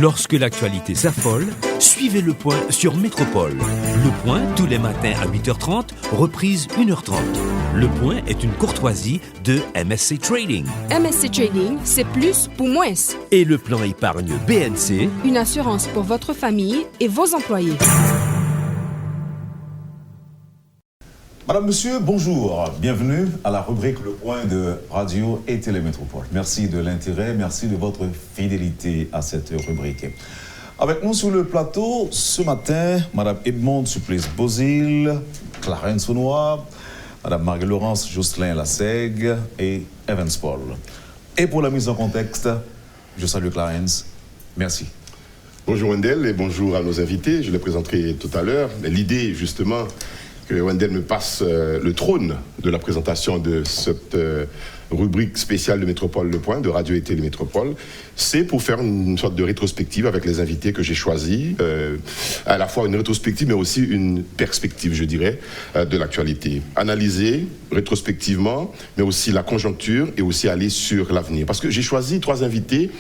Lorsque l'actualité s'affole, suivez Le Point sur Métropole. Le Point, tous les matins à 8h30, reprise 1h30. Le Point est une courtoisie de MSC Trading. MSC Trading, c'est plus pour moins. Et le plan épargne BNC, une assurance pour votre famille et vos employés. Madame, Monsieur, bonjour. Bienvenue à la rubrique Le Point de Radio et Télémétropole. Merci de l'intérêt, merci de votre fidélité à cette rubrique. Avec nous sur le plateau, ce matin, Madame Edmonde Supplice-Bozil, Clarence Renoir, Madame Marie-Laurence Jocelyn Lassègue et Evans Paul. Et pour la mise en contexte, je salue Clarence. Merci. Bonjour Wendell et bonjour à nos invités. Je les présenterai tout à l'heure. L'idée, justement, que Wendell me passe le trône de la présentation de cette rubrique spéciale de Métropole Le Point, de Radio et Télémétropole, c'est pour faire une sorte de rétrospective avec les invités que j'ai choisis, à la fois une rétrospective mais aussi une perspective, je dirais, de l'actualité. Analyser rétrospectivement, mais aussi la conjoncture et aussi aller sur l'avenir. Parce que j'ai choisi 3 invités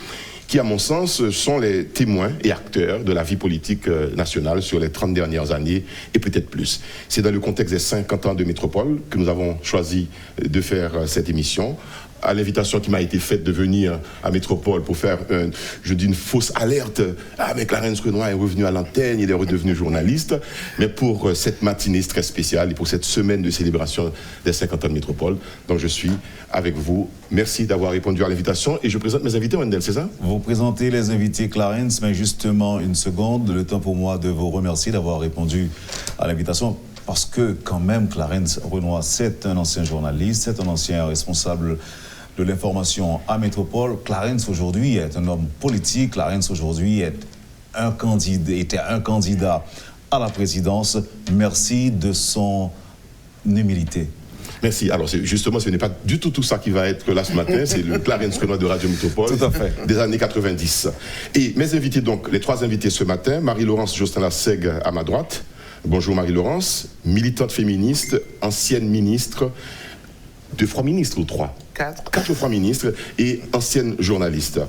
qui, à mon sens, sont les témoins et acteurs de la vie politique nationale sur les 30 dernières années et peut-être plus. C'est dans le contexte des 50 ans de Métropole que nous avons choisi de faire cette émission, à l'invitation qui m'a été faite de venir à Métropole pour faire, une fausse alerte. Ah, mais Clarence Renoir est revenu à l'antenne, il est redevenu journaliste. Mais pour cette matinée très spéciale et pour cette semaine de célébration des 50 ans de Métropole, donc je suis avec vous. Merci d'avoir répondu à l'invitation et je présente mes invités, Wendell, c'est ça? Vous présentez les invités, Clarence, mais justement une seconde, le temps pour moi de vous remercier d'avoir répondu à l'invitation. Parce que quand même, Clarence Renoir, c'est un ancien journaliste, c'est un ancien responsable de l'information à Métropole. Clarence aujourd'hui est un homme politique. Clarence aujourd'hui était un candidat à la présidence. Merci de son humilité. Merci. Alors, justement, ce n'est pas du tout ça qui va être là ce matin. C'est le Clarence Renoir de Radio Métropole. Tout à fait. Des années 90. Et mes invités, donc, les 3 invités ce matin, Marie-Laurence Jocelyn Lassègue à ma droite. Bonjour Marie-Laurence, militante féministe, ancienne ministre, 2 fois ministre ou 3 4 fois ministre et ancienne journaliste.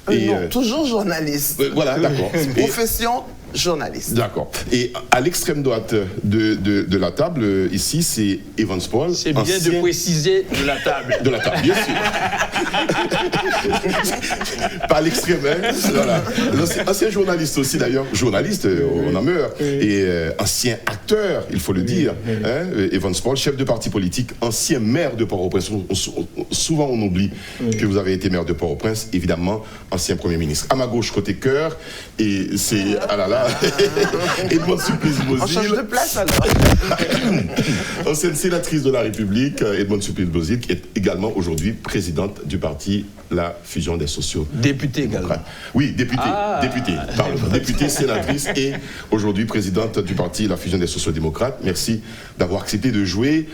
Non, toujours journaliste. Voilà, d'accord. Profession journaliste. D'accord. Et à l'extrême droite de la table, ici, c'est Evans Paul. C'est bien de préciser de la table. De la table, bien sûr. Pas à l'extrême, hein. Voilà. Ancien journaliste aussi, d'ailleurs. Journaliste, on en meurt. Et ancien acteur, il faut le dire. Hein. Evans Paul, chef de parti politique, ancien maire de Port-au-Prince. Souvent, on oublie que vous avez été maire de Port-au-Prince. Évidemment, ancien Premier ministre. À ma gauche, côté cœur, et c'est... Ah là là. Edmonde Supplice-Bozil. On change de place alors. Ancienne sénatrice de la République, Edmonde Supplice-Bozil, qui est également aujourd'hui présidente du parti La Fusion des Sociaux. Députée également. Oui, députée, sénatrice et aujourd'hui présidente du parti La Fusion des Sociaux-démocrates. Merci d'avoir accepté de jouer.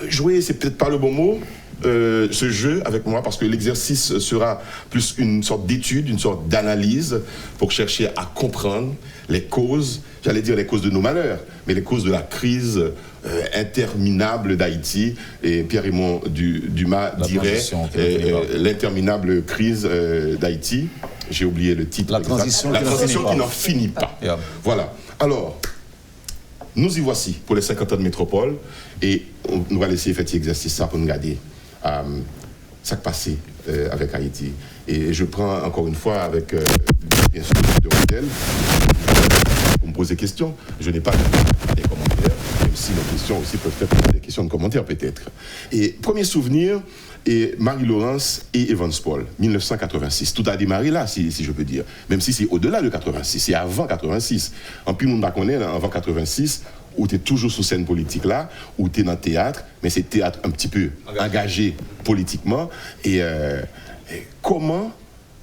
Jouer, c'est peut-être pas le bon mot. Ce jeu avec moi parce que l'exercice sera plus une sorte d'étude, une sorte d'analyse pour chercher à comprendre les causes, j'allais dire les causes de nos malheurs, mais les causes de la crise interminable d'Haïti. Et Pierre-Raymond Dumas dirait l'interminable crise d'Haïti. J'ai oublié le titre. La transition qui n'en finit pas. Yeah. Voilà. Alors, nous y voici pour les 50 ans de Métropole et on va laisser faire cet exercice ça pour nous regarder ça qui passé avec Haïti. Et je prends encore une fois avec bien sûr de Wendell pour me poser des questions. Je n'ai pas des commentaires, même si nos questions aussi peuvent être des questions de commentaires peut-être. Et premier souvenir, et Marie-Laurence et Evans Paul, 1986. Tout a démarré là, si je peux dire. Même si c'est au-delà de 86, c'est avant 86. En plus, nous ne connaissons pas avant 86, où tu es toujours sous scène politique là, où tu es dans le théâtre, mais c'est théâtre un petit peu engagé politiquement. Et comment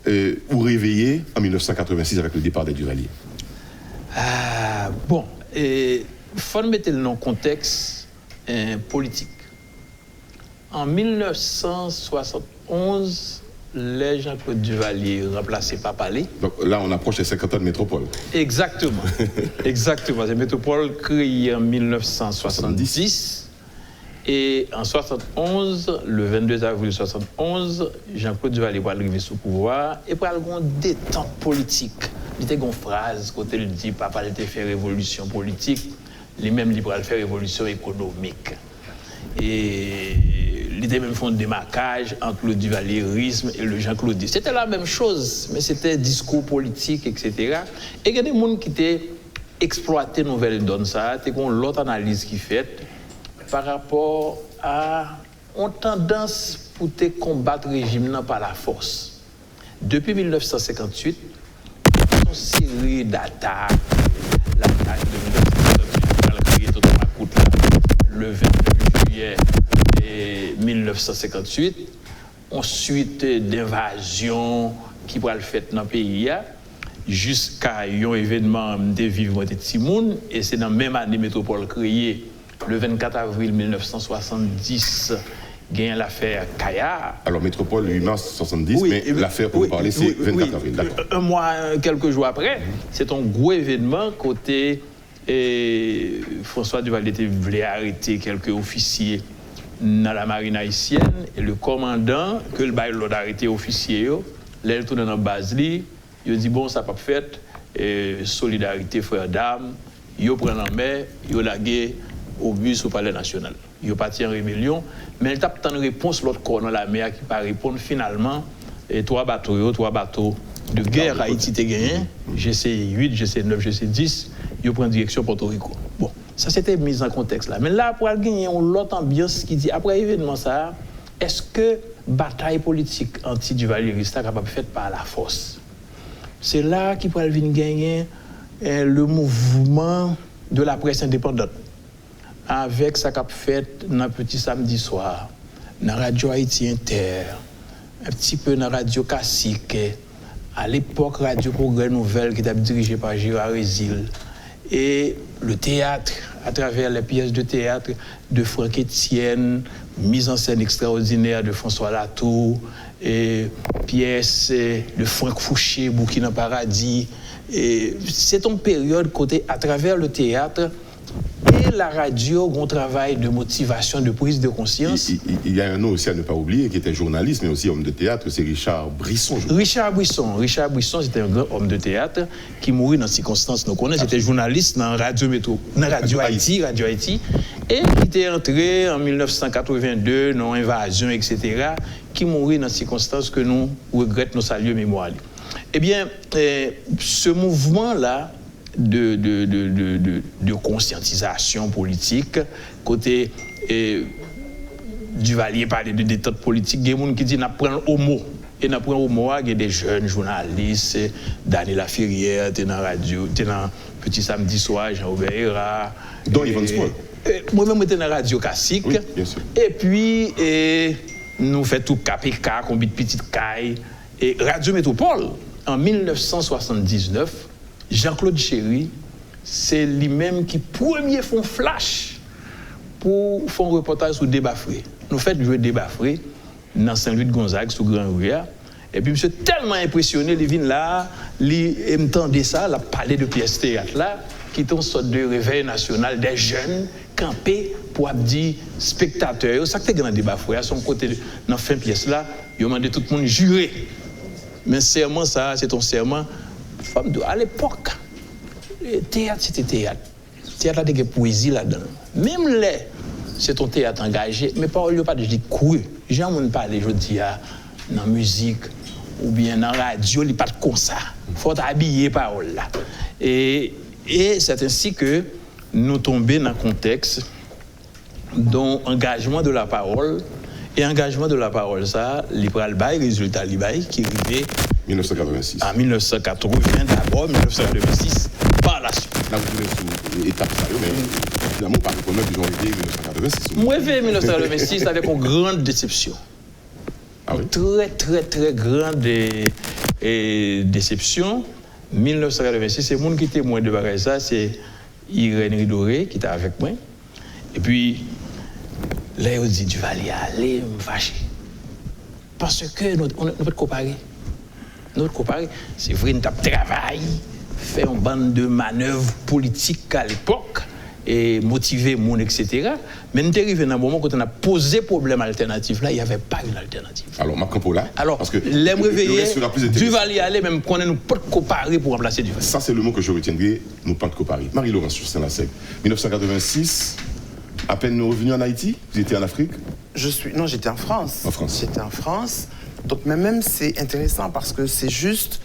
vous réveillez en 1986 avec le départ des Duvalier? Bon, il faut mettre le contexte politique. En 1971, les Jean-Claude Duvalier remplacé par Palais. Donc là, on approche les 50 ans de Métropole. Exactement. Exactement. C'est Métropole créée en 1970. Et en 71, le 22 avril 1971, Jean-Claude Duvalier va arriver sous pouvoir et pour avoir une détente politique il était une phrase, quand il dit papa il fait révolution politique, lui-même il pourrait faire révolution économique. Et il était même fait un démarquage entre le duvalierisme et le Jean-Claudisme. C'était la même chose, mais c'était discours politique, etc. Et il y a des gens qui étaient exploité nouvelle donne ça, c'est qu'on l'autre analyse qui fait par rapport à une tendance pour te combattre le régime par la force. Depuis 1958, une série d'attaques, l'attaque de 1958, le 29 juillet 1958, ensuite d'invasion qui va le faire dans le pays, jusqu'à un événement de vivement de Timoun, et c'est dans la même année métropole créée, le 24 avril 1970, gagne l'affaire Kaya. Alors, métropole 8 mars 70, oui, mais l'affaire, pour vous parler, c'est 24 avril, d'accord. Un mois, quelques jours après, c'est un gros événement côté François Duvalier voulait arrêter quelques officiers dans la marine haïtienne, et le commandant, que le bail l'a arrêté officier, là, il tourne dans la base, il dit bon, ça n'a pas fait, solidarité, frère d'âme, il prend en mer, il lagué au bus au Palais National. Il est parti en rébellion, mais il a une réponse l'autre corps dans la mer qui va répondre finalement, et trois bateaux de guerre Haïti te gagné, GC8, GC9, GC10, il prend direction Porto Rico. Bon, ça c'était mis en contexte là. Mais là, pour gagner l'autre ambiance qui dit, après l'événement ça, est-ce que bataille politique anti-duvalieriste est capable de faire par la force? C'est là qu'il pourrait venir gagner le mouvement de la presse indépendante. Avec ça qu'a fait dans le petit samedi soir, dans la radio Haïti Inter, un petit peu dans la radio Classique, à l'époque Radio Progrès Nouvelle qui était dirigée par Gérard Rézil, et le théâtre, à travers les pièces de théâtre de Franck Etienne, mise en scène extraordinaire de François Latour, et pièces de Franck Fouché, Burkina Paradis. Et c'est une période côté à travers le théâtre et la radio, un travail de motivation, de prise de conscience. Il y a un nom aussi à ne pas oublier, qui était journaliste, mais aussi homme de théâtre, c'est Richard Brisson. Richard Brisson, c'était un grand homme de théâtre qui mourit dans circonstances nous connaissons. C'était journaliste dans Radio Haïti, et qui était entré en 1982 dans l'invasion, etc., qui mourit dans circonstances que nous regrettons, nos saluons mémoire. Eh bien, ce mouvement-là, de conscientisation politique, côté Duvalier parlait de détente politique, il y a des gens qui disent n'apprend au mot. Et n'apprend au mot, il y a des jeunes journalistes, Daniel Laferrière, tu es dans la radio, tu es dans Petit Samedi Soir, Jean-Aubert Héra. Dont Yvan Smoll. Moi-même, j'étais dans la radio classique. Oui, bien sûr. Et puis, nous faisons tout KPK, combien de petites cailles. Et Radio Métropole, en 1979, Jean-Claude Chéry, c'est lui-même qui premier font flash pour faire un reportage sur Débat Frais. Nous faisons jouer Débat Frais dans Saint-Louis de Gonzague, sur Grand Rue. Et puis, monsieur tellement impressionné, il vient là, il m'entendait ça, il a parlé de pièces théâtre là, qui est une sorte de réveil national des jeunes campés pour dire spectateurs. Ça fait grand Débat Frais, à son côté, dans la fin de pièce là, il a demandé tout le monde jurer. Mais serment, ça, c'est un serment. À l'époque, le théâtre, c'était théâtre. Le théâtre, il y a des poésie là-dedans. Même là, c'est un théâtre engagé, mais pas de dire cru. J'ai envie de parler, je dis, dans la musique ou bien dans la radio, il n'y a pas de comme ça. Il faut habiller parole là. Et c'est ainsi que nous tombons dans un contexte dont engagement de la parole, et engagement de la parole, ça, l'Ibral Baye, résultat l'Ibaye, qui arrivait 1986. En 1980, d'abord, 1986, par la suite. Là, vous venez sous étape ça, mais finalement, par le premier, ils ont été 1986. Moi, j'ai fait 1986 avec une grande déception. Ah oui? Très, très, très grande déception. 1986, c'est le monde qui était témoin de ça, c'est Irène Ridoré qui était avec moi. Et puis, là, on dit, tu vas aller me fâcher. Parce que nous peut comparer. Notre comparer, c'est vrai, nous avons travaillé, fait une bande de manœuvres politiques à l'époque, et motiver mon etc. Mais nous arrivons dans un moment où on a posé problème alternatif là, il n'y avait pas une alternative. Alors, ma campo là. Alors, parce que les réveillés, Duvalier aller même qu'on nous pas de comparer pour remplacer Duvalier. Ça, c'est le mot que je retiendrai, nous pas de comparer. Marie-Laurence sur Saint-Lasec, 1986, à peine nous revenus en Haïti, vous étiez en Afrique? Non, j'étais en France. En France. J'étais en France. Donc, mais même, c'est intéressant parce que c'est juste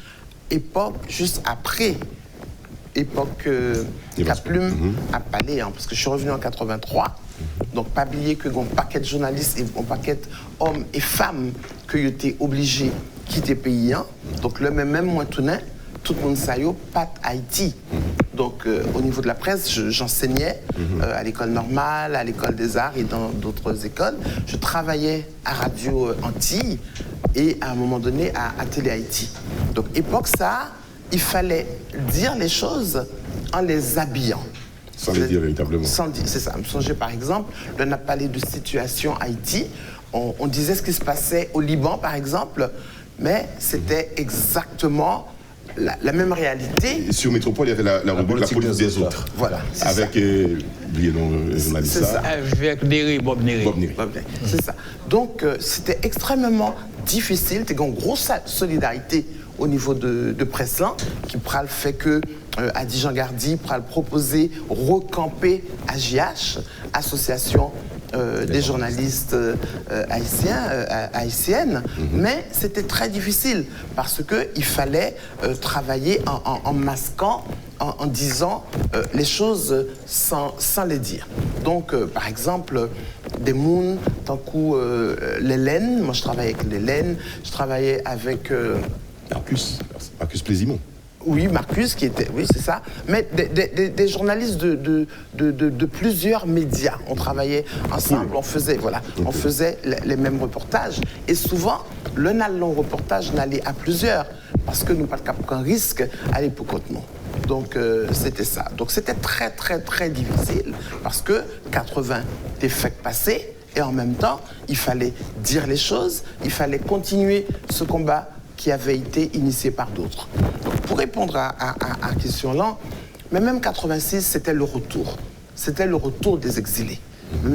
époque, juste après, époque Caplume à Palais, hein, parce que je suis revenu en 83. Donc, pas oublier que un paquet de journalistes et un paquet d'hommes et femmes qui étaient obligés de quitter le pays. Hein. Donc, le même moi, tout le monde sait pas Haïti. Donc, au niveau de la presse, j'enseignais à l'école normale, à l'école des arts et dans d'autres écoles. Je travaillais à Radio Antilles et à un moment donné à Télé Haïti. Donc, époque ça, il fallait dire les choses en les habillant. Sans les dire véritablement. C'est ça. Je me songeais par exemple, on a parlé de situation Haïti. On disait ce qui se passait au Liban par exemple, mais c'était exactement la même réalité. Et sur Métropole, il y avait la rubrique La politique des autres. Voilà. Avec, oubliez le journaliste ça. Avec Bob Néry. C'est ça. Donc, c'était extrêmement difficile. C'était une grosse solidarité au niveau de Preslan, qui pral fait que Adi Jean Gardy pral proposer recamper AJH, Association des journalistes haïtiennes, mais c'était très difficile parce qu'il fallait travailler en masquant, en disant les choses sans les dire. Donc, par exemple, des mouns, tant que l'Hélène, moi je travaillais avec l'Hélène, je travaillais avec... Marcus Plaisimont. Oui, Marcus, qui était... Oui, c'est ça. Mais des journalistes de plusieurs médias. On travaillait ensemble, on faisait les mêmes reportages. Et souvent, le long reportage n'allait à plusieurs, parce que nous pas qu'un risque à l'époque. Donc, c'était ça. Donc, c'était très, très, très difficile, parce que 80 était fait passer, et en même temps, il fallait dire les choses, il fallait continuer ce combat qui avait été initié par d'autres. Pour répondre à la question-là, mais même 86, c'était le retour. C'était le retour des exilés.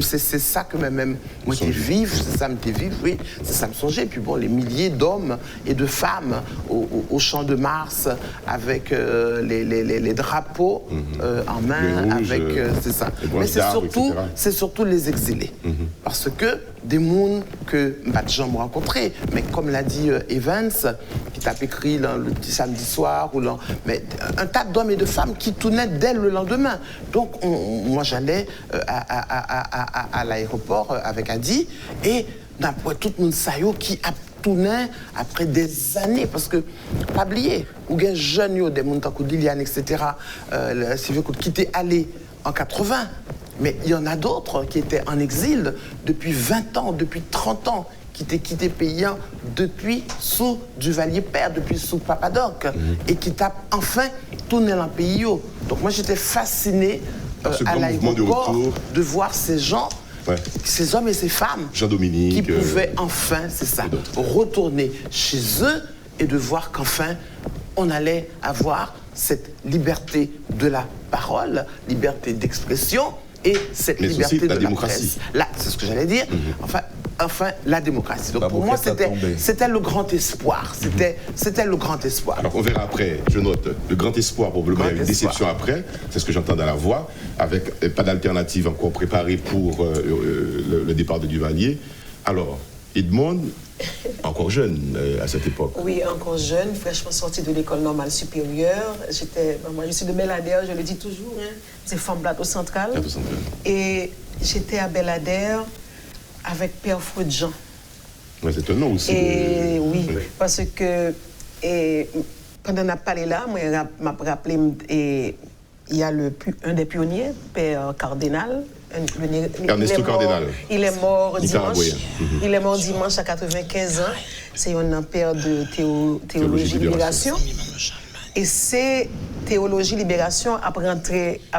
C'est ça que même moi j'étais vivre, c'est ça me vivre, oui, c'est ça me songeait. Et puis bon, les milliers d'hommes et de femmes au Champ de Mars avec les drapeaux en main, avec c'est ça. Mais c'est surtout les exilés, parce que des mondes que pas de gens m'ont rencontré, mais comme l'a dit Evans, qui t'a écrit le petit samedi soir mais un tas d'hommes et de femmes qui tournaient dès le lendemain. Donc moi j'allais à l'aéroport avec Adi et d'après tout le monde saillot qui a tourné après des années, parce que pas oublier ou des jeunes des mondes comme Liliane, etc. Qui étaient allés en 80. Mais il y en a d'autres qui étaient en exil depuis 20 ans, depuis 30 ans, qui étaient quittés pays depuis sous Duvalier Père, depuis sous Papadoc, et qui tapent enfin tourné dans le pays. Donc moi j'étais fasciné à l'aéroport de voir ces gens, ces hommes et ces femmes qui pouvaient enfin, c'est ça, retourner chez eux et de voir qu'enfin on allait avoir cette liberté de la parole, liberté d'expression, et cette liberté de la démocratie. Là, c'est ce que j'allais dire. Enfin, la démocratie. Donc pour moi, c'était le grand espoir. C'était le grand espoir. Alors on verra après, je note, le grand espoir, probablement il y a une déception après, c'est ce que j'entends dans la voix, avec pas d'alternative encore préparée pour le départ de Duvalier. Alors, Edmond, encore jeune à cette époque. Oui, encore jeune, fraîchement sorti de l'école normale supérieure. Moi, je suis de Belladère, je le dis toujours, c'est femme plateau central. Et j'étais à Belladère avec Père Freud-Jean. Ouais, c'est un nom aussi. Et oui, parce que pendant qu'on a parlé là, moi, m'a rappelé, il y a un des pionniers, Père Cardinal. Ernesto Cardinal. Il est mort dimanche. Il est mort dimanche à 95 ans. C'est un père de théologie libération. Et c'est théologie libération a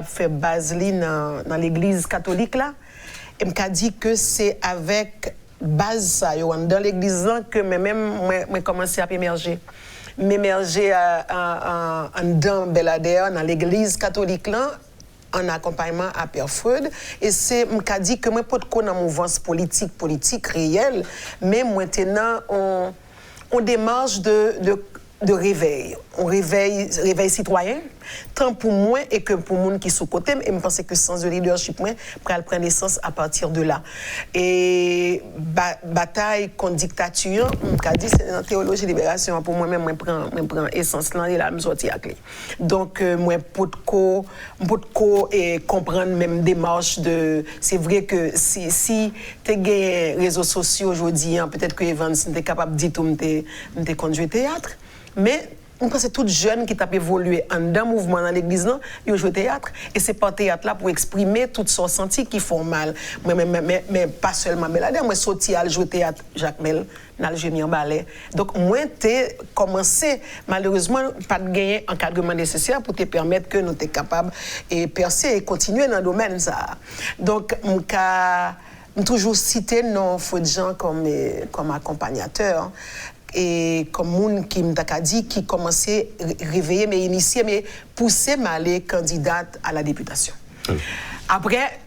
fait base dans l'église catholique là. Et m'a dit que c'est avec base ça dans l'église là que même commencé à émerger. M'émerger dans Belladère dans l'église catholique là. en accompagnement à Père Freud. Et c'est, m'a dit que moi, pas de connaître une mouvance politique réelle, mais maintenant, on démarche de réveil. On réveil citoyen, tant pour moi et que pour les gens qui sont côté. Et je pense que le sens de leadership, moi, prend naissance à partir de là. Et bataille contre dictature, je dit c'est dans théologie de libération. Pour moi-même, je prends essence là et là, je sortis à clé. Donc, moi, pour comprendre même démarche de. C'est vrai que si tu as des réseaux sociaux aujourd'hui, peut-être que Evans était capable de dire que tu conduit théâtre. Mais on pense que tout jeune qui t'a évolué en un mouvement dans l'église, il joue au théâtre. Et c'est par théâtre là pour exprimer toutes son senti qui font mal. Mais pas seulement Belader. Moi, sorti à jouer au théâtre, Jacques Mel, dans le génie en ballet. Donc, moi, t'es commencé, malheureusement, pas de gagner encadrement nécessaire pour te permettre que nous sommes capables de percer et continuer dans le domaine. Ça. Donc, je toujours cité nos gens comme accompagnateurs. Et comme moun qui m'a dit qui commençait à réveiller, mais initier, mais pousser à aller candidate à la députation. Après,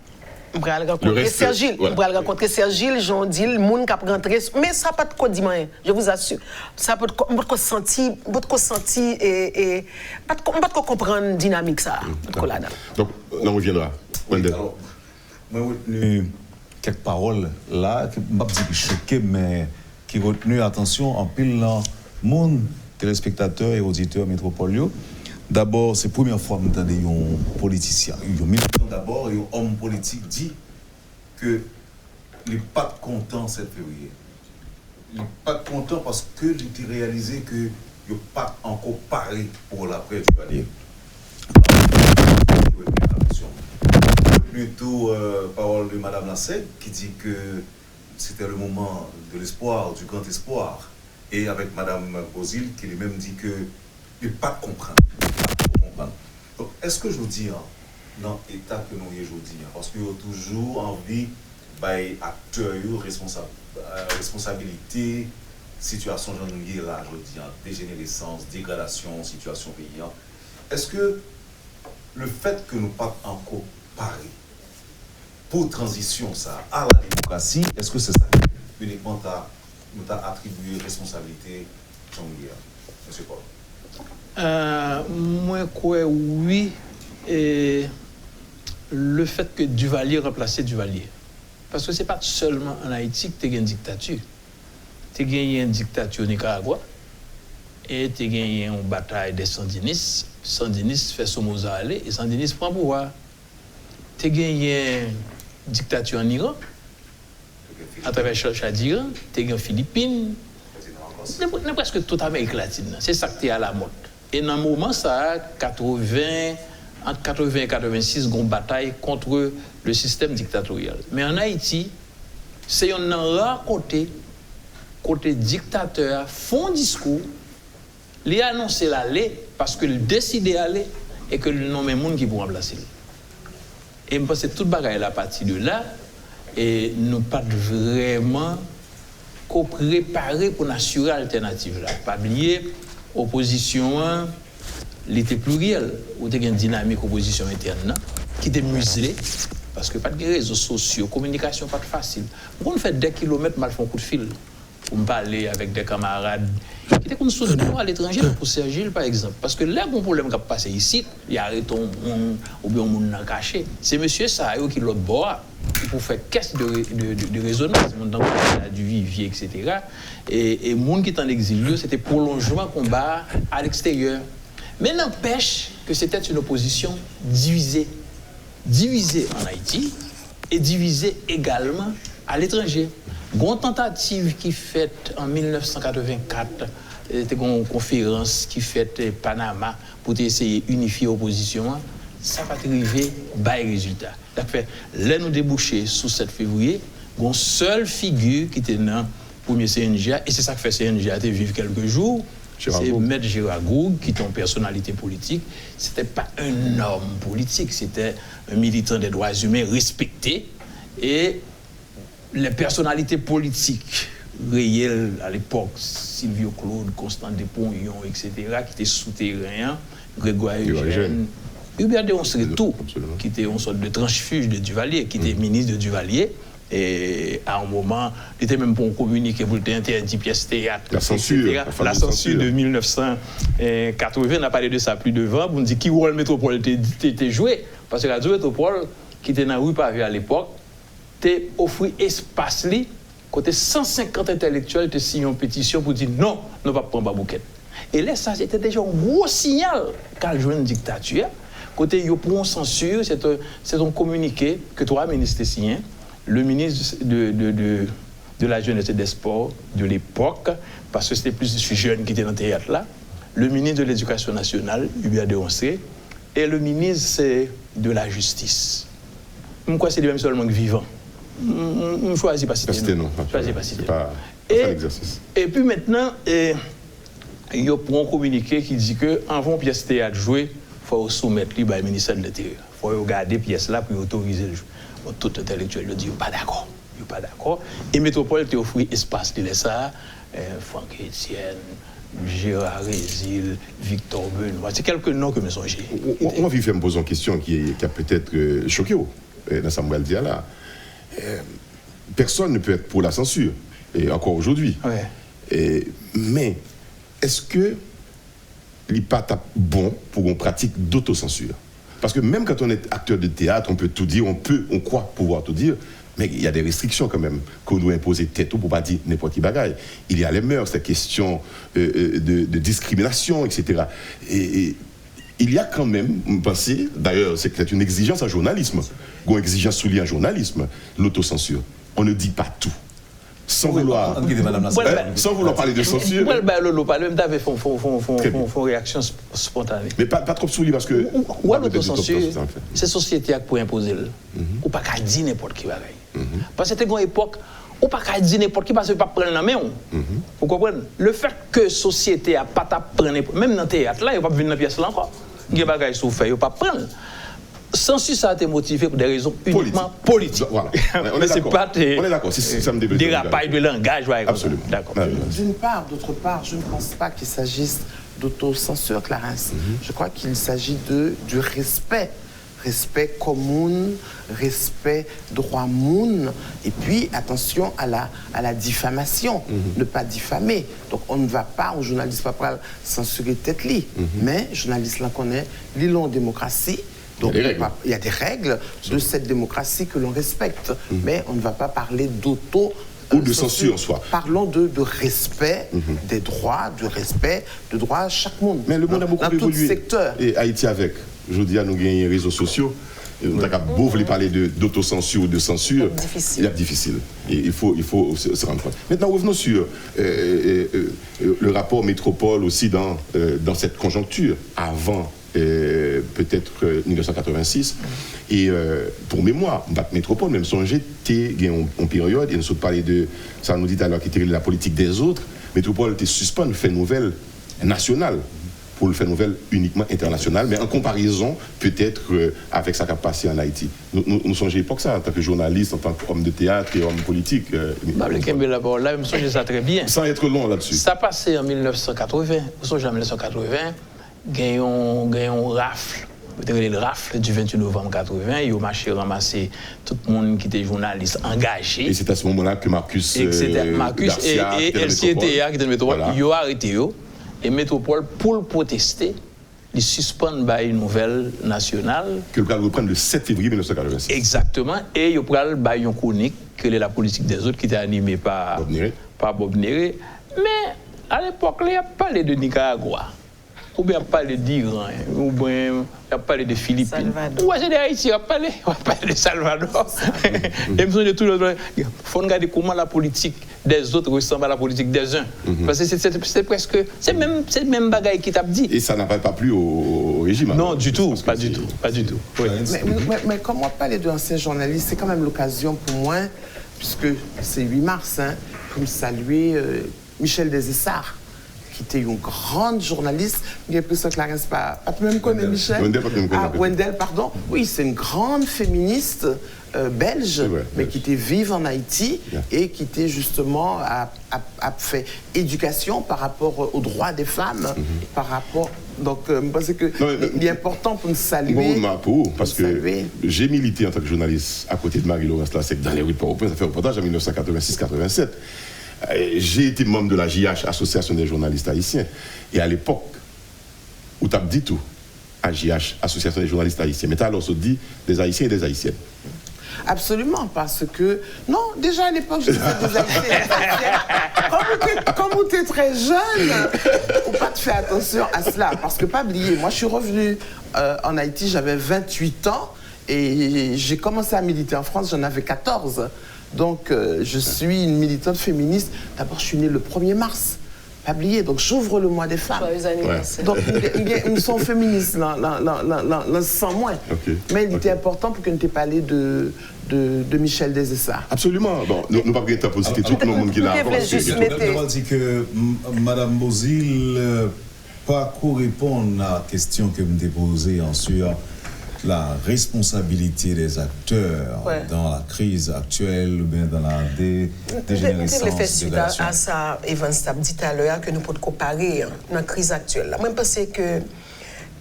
je vais rencontrer Serge Gilles. Je vais rencontrer Serge Gilles, Jean Dil, moun qui a rentré. Mais ça n'a pas de quoi dire, je vous assure. Ça peut être senti et pas de comprendre la dynamique ça. Donc, on reviendra. Alors, moi, j'ai retenu quelques paroles là, qui m'a dit choqué, mais qui retenu attention en pile dans monde téléspectateurs et auditeurs métropoliaux. D'abord, c'est la première fois que nous entendons un politicien, un militant d'abord, et un homme politique dit que il n'est pas content cette février. Il n'est pas content parce qu'il a réalisé qu'il n'est pas encore paré pour l'après du Valier. Plutôt parole de Mme Lassègue qui dit que c'était le moment de l'espoir, du grand espoir. Et avec Mme Bozil qui lui-même dit qu'il n'est pas comprendre. Donc, est-ce que je vous dis, dans l'état que nous sommes aujourd'hui, parce qu'il y a toujours envie d'acteurs, responsabilité, situation genre là, je dis, dégénérescence, dégradation, situation payante. Est-ce que le fait que nous ne pas encore parler pour transition ça, à la démocratie, est-ce que c'est ça uniquement nous t'a attribué responsabilité Jean-Guillaume, M. Paul? Moi, quoi, oui. Et le fait que Duvalier remplaçait Duvalier. Parce que ce n'est pas seulement en Haïti que tu as une dictature. Tu as une dictature au Nicaragua et tu as une bataille des Sandinistes. Sandinistes fait Somoza aller et Sandinistes prend pouvoir. Tu as une dictature en Iran, à travers Chadiran, tu as une Philippines. C'est presque toute l'Amérique latine. C'est ça qui est à la mode. Et dans le moment, ça, entre 80 et 86, il y a une bataille contre le système dictatorial. Mais en Haïti, c'est un rare côté dictateur, font discours, il a annoncé l'aller parce qu'il décide d'aller et que le nom est monde qui pour remplacer. Et je pense que toute bagaille à partir de là, et nous pas vraiment préparés pour assurer l'alternative là. Pas oublier, opposition, elle était plurielle, ou il y a une dynamique opposition interne qui était muselée, parce que pas de réseaux sociaux, communication pas facile. On fait des kilomètres, mal font un coup de fil pour me parler avec des camarades qui étaient comme soutenus à l'étranger, pour Serge Gilles par exemple. Parce que là, il y a un problème qui a passé ici, il y a arrêté ou bien un monde caché. C'est monsieur Sahayo qui l'autre bord, pour faire caisse de résonance, dans du vivier, etc. Et les gens qui étaient en exil, c'était prolongement combat à l'extérieur. Mais n'empêche que c'était une opposition divisée. Divisée en Haïti et divisée également à l'étranger. Une tentative qui faite en 1984, c'était une conférence qui faite Panama pour essayer d'unifier l'opposition, ça va arriver bas résultat. Là, nous débouchons sous 7 février, une seule figure qui était dans le premier CNGA, et c'est ça que fait CNGA de vivre quelques jours. C'est Maître Gérard Goug, qui est une personnalité politique. Ce n'était pas un homme politique, c'était un militant des droits humains respecté. Et les personnalités politiques réelles à l'époque, Silvio Claude, Constant Despont-Yon, etc., qui étaient souterrains, Grégoire Eugène, Hubert Deonsré tout, qui était une sorte de tranchefuge de Duvalier, qui était ministre de Duvalier. Et à un moment, il était même pour communiquer, pour interdire pièces théâtre. La censure. La censure de 1980, on a parlé de ça plus devant, pour nous dire qui rôle métropole était joué. Parce que la Radio Métropole, qui était dans la rue Pavé à l'époque, t'es offert espace li, côté 150 intellectuels te signé une pétition pour dire non, ne pas prendre Babouquet. Et là, ça c'était déjà un gros signal qu'elle joue une dictature. Côté yo pour une censure, c'est un communiqué que trois ministres signent. Le ministre de la Jeunesse et des Sports de l'époque, parce que c'était plus de jeunes qui étaient dans le théâtre là, le ministre de l'Éducation nationale, Hubert Deonsré, et le ministre de la Justice. Je crois que c'est les mêmes seulement vivants. Je ne choisis pas citer. Non, c'est pas l'exercice. Et puis maintenant, il y a un communiqué qui dit que avant pièce théâtre jouée, il faut soumettre au ministère de l'Intérieur. Il faut regarder pièce là pour autoriser le jeu. Tout intellectuel dit pas d'accord. Pas d'accord. Et Métropole t'a offert espace de ça. Franck Etienne, Gérard Rézil, Victor Benoît. C'est quelques noms que me sont j'ai. On va faire me poser une question qui a peut-être choqué dans Samuel Diala. Personne ne peut être pour la censure, et encore aujourd'hui. Ouais. Mais est-ce que il n'est pas bon pour une pratique d'autocensure? Parce que même quand on est acteur de théâtre, on peut tout dire, on croit pouvoir tout dire, mais il y a des restrictions quand même qu'on doit imposer tête pour ne pas dire n'importe qui bagaille. Il y a les mœurs, c'est question de discrimination, etc. Et il y a quand même, vous pensez, d'ailleurs, c'est une exigence en journalisme, une exigence soulignée en journalisme, l'autocensure. On ne dit pas tout. Sans vouloir parler de censure. Même t'avais fait réaction spontanée. Mais pas trop souligné parce que. Ou l'autocensure, c'est société pour imposer. Ou pas qu'à dire n'importe qui va. Parce que c'était une époque, ou pas qu'à dire n'importe qui parce que pas prendre la main. Vous comprenez? Le fait que société a pas prendre, même dans le théâtre, là, il n'y a pas venir dans la pièce là encore. Il y a des bagages sous fait, il n'y a pas prendre. Censure, ça a été motivé pour des raisons uniquement politiques. Voilà. On est d'accord. Ça me débute. Dérapage de langage. Absolument. D'accord. D'une part, d'autre part, je ne pense pas qu'il s'agisse d'autocensure, Clarence. Je crois qu'il s'agit du respect. Respect commun, respect droit moun, et puis attention à la diffamation, ne pas diffamer. Donc on ne va pas, un journaliste ne va pas censurer tête li, mais journaliste là connaît l'île en démocratie. Donc il y a des règles de cette démocratie que l'on respecte, mais on ne va pas parler d'auto ou de censure en soi. Parlons de respect des droits, du respect de droits à chaque monde. Mais le monde a beaucoup évolué. Secteur. Et Haïti avec, je dis à nous gagner les réseaux sociaux. On a beau voulez parler d'autocensure ou de censure, il est difficile. Et il faut se rendre compte. Maintenant, revenons sur le rapport métropole aussi dans cette conjoncture avant peut-être 1986. Et pour mémoire, métropole, même songer, t'es en période, et nous sommes parlé de, ça nous dit alors qu'il était la politique des autres, métropole était suspend, fait nouvelle nationale. Pour le faire nouvelle uniquement internationale, mais en comparaison peut-être avec sa capacité en Haïti. Nous songeons l'époque ça, en tant que journaliste, en tant qu'homme de théâtre et homme politique. Là, je me songe ça très bien. Sans être long là-dessus. Ça passait en 1980, vous songez en 1980, gagnons rafle. Le rafle du 28 novembre 80, il a marché ramasser tout le monde qui était journaliste engagé. Et c'est à ce moment-là que Marcus Garcia, et LCTA qui était le métropole, ils ont arrêté. Et Métropole, pour le protester, ils suspendent une nouvelle nationale. Que le reprendre le 7 février 1986. Exactement. Et ils ont une chronique, que est la politique des autres, qui était animée par Bob Néré. Mais à l'époque, il y a parlé de Nicaragua. Ou bien parler d'Iran, ou bien parler de Philippines. Ou bien d'Haïti, on va parler de Salvador. Et de tout le il faut regarder comment la politique des autres ressemble à la politique des uns. Parce que c'est presque, c'est le même bagaille qui t'a dit. Et ça n'a pas plu au régime. Non, du tout, pas du tout. Oui. Mais comme on parlait d'anciens journalistes, c'est quand même l'occasion pour moi, puisque c'est 8 mars, pour me saluer Michel Desessarts, qui était une grande journaliste. Il y a plus que Clarence, pas même connaître Michel. Wendell, Wendell, pardon. Oui, c'est une grande féministe belge, mais qui était vive en Haïti et qui était justement a fait éducation par rapport aux droits des femmes, par rapport. Donc, je pense qu'il est important pour nous saluer. Parce que j'ai milité en tant que journaliste à côté de Marie-Laurence Lasek dans les rues de Port-au-Prince, ça fait un reportage en 1986-87. J'ai été membre de la JH, Association des journalistes haïtiens. Et à l'époque, où tu as dit tout, à JH, Association des journalistes haïtiens, mais tu as alors dit des Haïtiens et des Haïtiennes. Absolument, parce que... Non, déjà à l'époque, je disais des Haïtiens et des Haïtiennes. Comme tu es très jeune, faut pas te faire attention à cela. Parce que, pas oublier, moi je suis revenue en Haïti, j'avais 28 ans, et j'ai commencé à militer en France, j'en avais 14. Donc, je suis une militante féministe. D'abord, je suis née le 1er mars. Pas oublier, donc j'ouvre le mois des femmes. Joyeux anniversaire. Donc, nous sommes féministes, sans moins. Mais il était important pour que nous t'aies parlé de Michel Desessarts. Absolument. Bon, nous ne pouvons pas positer tout le monde qui l'a. Je vais dire que Mme Bozil pas répondre à la question que vous me posée sur la responsabilité des acteurs dans la crise actuelle ou bien dans la dégénérescence de la suite à ça, Evan Stab dit à l'heure que nous pouvons comparer dans la crise actuelle. Moi, je pense que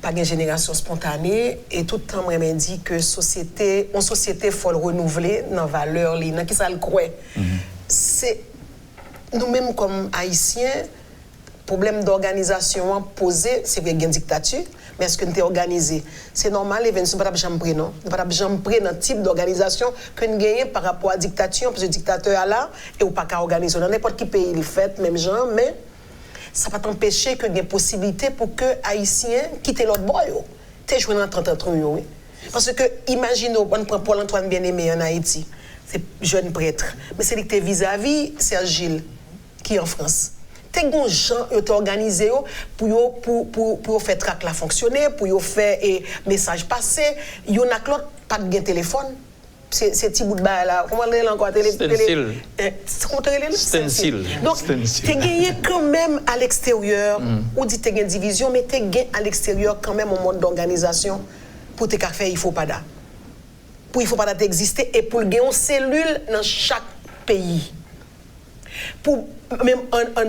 pas une génération spontanée et tout le temps, moi, je dis que une société faut le renouveler dans valeur, dans qui ça le croit. C'est nous-mêmes comme Haïtiens, problème d'organisation posé, c'est qu'il y a une dictature. Mais est-ce que nous sommes organisés? C'est normal, les ne sont pas jamais pris, non? Nous ne sommes pas jamais pris dans le type d'organisation que nous gagnons par rapport à la dictature, parce que le dictateur est là, et on ne peut pas organiser. Dans n'importe quel pays, il fait, même genre, mais ça ne va pas t'empêcher qu'il y ait une possibilité pour que les Haïtiens quittent l'autre bord. Tu es joué dans 30 ans, oui. Parce que, imaginez, on prend Paul-Antoine Bien-Aimé en Haïti, c'est jeune prêtre, mais c'est lui qui est vis-à-vis Serge Gilles, qui est en France. T'es gens qui ont organisé pour faire track la fonctionner, pour faire message passer. Il y en a qui n'ont pas de téléphone. C'est petit bout de bail là. Comment on encore Stencil. Donc, t'es gagné quand même à l'extérieur. On dit t'es gagné division, mais t'es gagné à l'extérieur quand même en mode d'organisation. Pour te faire, il faut pas da. Pour il faut pas d'exister et pour gagner une cellule dans chaque pays. Pour même